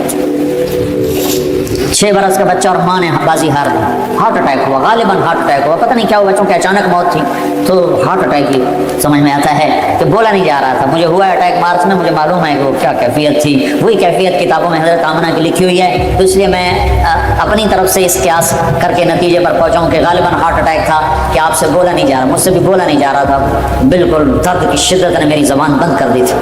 6 برس کا بچہ اور ماں نے بازی ہار دی، ہارٹ اٹیک ہوا، غالباً ہارٹ اٹیک ہوا، پتہ نہیں کیا ہوا، بچوں کی اچانک موت تھی، تو ہارٹ اٹیک کی سمجھ میں آتا ہے کہ بولا نہیں جا رہا تھا۔ مجھے ہوا اٹیک مارچ میں، مجھے معلوم ہے کہ وہ کیا کیفیت تھی، وہی کیفیت کتابوں میں حضرت آمنہ کی لکھی ہوئی ہے، تو اس لیے میں اپنی طرف سے اس قیاس کر کے نتیجے پر پہنچا ہوں کہ غالباً ہارٹ اٹیک تھا، کہ آپ سے بولا نہیں جا رہا، مجھ سے بھی بولا نہیں جا رہا تھا، بالکل درد کی شدت نے میری زبان بند کر دی تھی،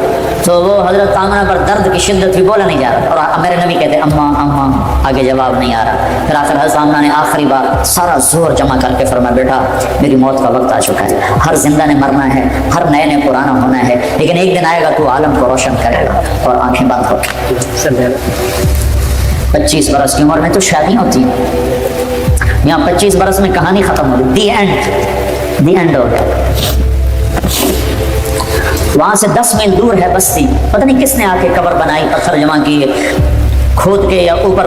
تو وہ حضرت آمنہ پر درد کی شدت بھی بولا نہیں جا رہا، اور میرے نبی کہتے اماں اماں، آگے جواب نہیں آ رہا۔ پھر آخر حضرت آمنہ نے آخری بار سارا زور جمع کر کے فرمایا بیٹا میری موت کا وقت آ چکا ہے، ہر زندہ نے مرنا ہے، ہر نئے نے پرانا ہونا ہے، لیکن ایک دن آئے گا تو عالم کو روشن کرے گا۔ اور آنکھیں بند ہو گئی۔ 25 برس کی عمر میں تو شادی ہوتی ہے، یہاں 25 برس میں کہانی ختم ہو گئی، دی اینڈ ہو گیا۔ وہاں سے 10 میل دور ہے بستی، پتہ نہیں کس نے آ کے قبر بنائی، پتھر جمع کیے، کھود کے یا اوپر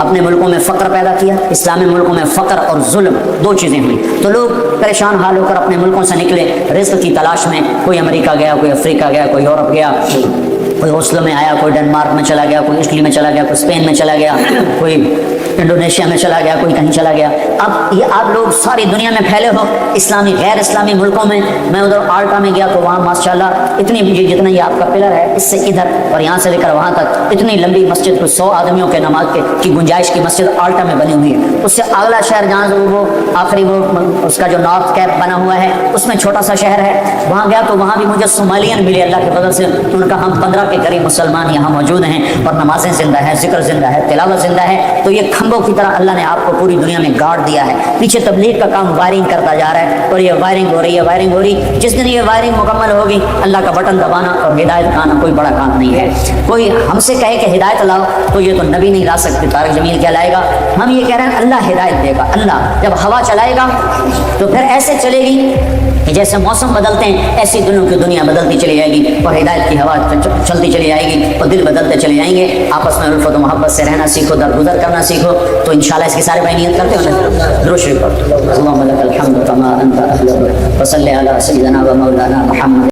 اپنے ملکوں میں فقر پیدا کیا، اسلامی ملکوں میں فقر اور ظلم دو چیزیں ہوئی، تو لوگ پریشان حال ہو کر اپنے ملکوں سے نکلے رزق کی تلاش میں، کوئی امریکہ گیا، کوئی افریقہ گیا، کوئی یورپ گیا، کوئی اوسلو میں آیا، کوئی ڈنمارک میں چلا گیا، کوئی اٹلی میں چلا گیا، کوئی اسپین میں چلا گیا، کوئی انڈونیشیا میں چلا گیا، کوئی کہیں چلا گیا۔ اب یہ آپ لوگ ساری دنیا میں پھیلے ہو، اسلامی غیر اسلامی ملکوں میں۔ میں ادھر آلٹا میں گیا تو وہاں ماشاءاللہ اتنی، جتنا یہ آپ کا پلر ہے اس سے ادھر اور یہاں سے لے کر وہاں تک اتنی لمبی مسجد، کچھ 100 آدمیوں کے نماز کی گنجائش کی مسجد آلٹا میں بنی ہوئی ہے۔ اس سے اگلا شہر جہاں وہ آخری وہ اس کا جو نارتھ کیپ بنا ہوا ہے اس میں چھوٹا سا شہر ہے، وہاں گیا تو وہاں بھی مجھے صومالین ملے اللہ کے فضل سے، ان کا ہم 15 کے قریب مسلمان یہاں موجود ہیں اور نمازیں زندہ ہے، ذکر زندہ ہے، تلاوت زندہ ہے۔ تو یہ کھمبوں کی طرح اللہ نے آپ کو پوری دنیا میں گاڑ دیا ہے، پیچھے تبلیغ کا کام وائرنگ کرتا جا رہا ہے اور یہ وائرنگ ہو رہی ہے، وائرنگ ہو رہی۔ جس دن یہ وائرنگ مکمل ہوگی اللہ کا بٹن دبانا اور ہدایت کا آنا کوئی بڑا کام نہیں ہے۔ کوئی ہم سے کہے کہ ہدایت لاؤ تو یہ تو نبی نہیں لا سکتے، طارق جمیل کیا لائے گا؟ ہم یہ کہہ رہے ہیں اللہ ہدایت دے گا۔ اللہ جب ہوا چلائے گا تو پھر ایسے چلے گی کہ جیسے موسم بدلتے ہیں ایسی دنوں کی دنیا بدلتی چلی جائے گی اور ہدایت کی ہوا چلتی چلی جائے گی اور دل بدلتے چلے جائیں گے۔ آپس میں الفت و محبت سے رہنا سیکھو، درگزر کرنا سیکھو، تو انشاءاللہ اس کی سارے بھائی نیت کرتے ہیں۔ درود شریف پڑھو۔ اللہم لک الحمد کما انت اہل، وصلی علی سیدنا و مولانا محمد۔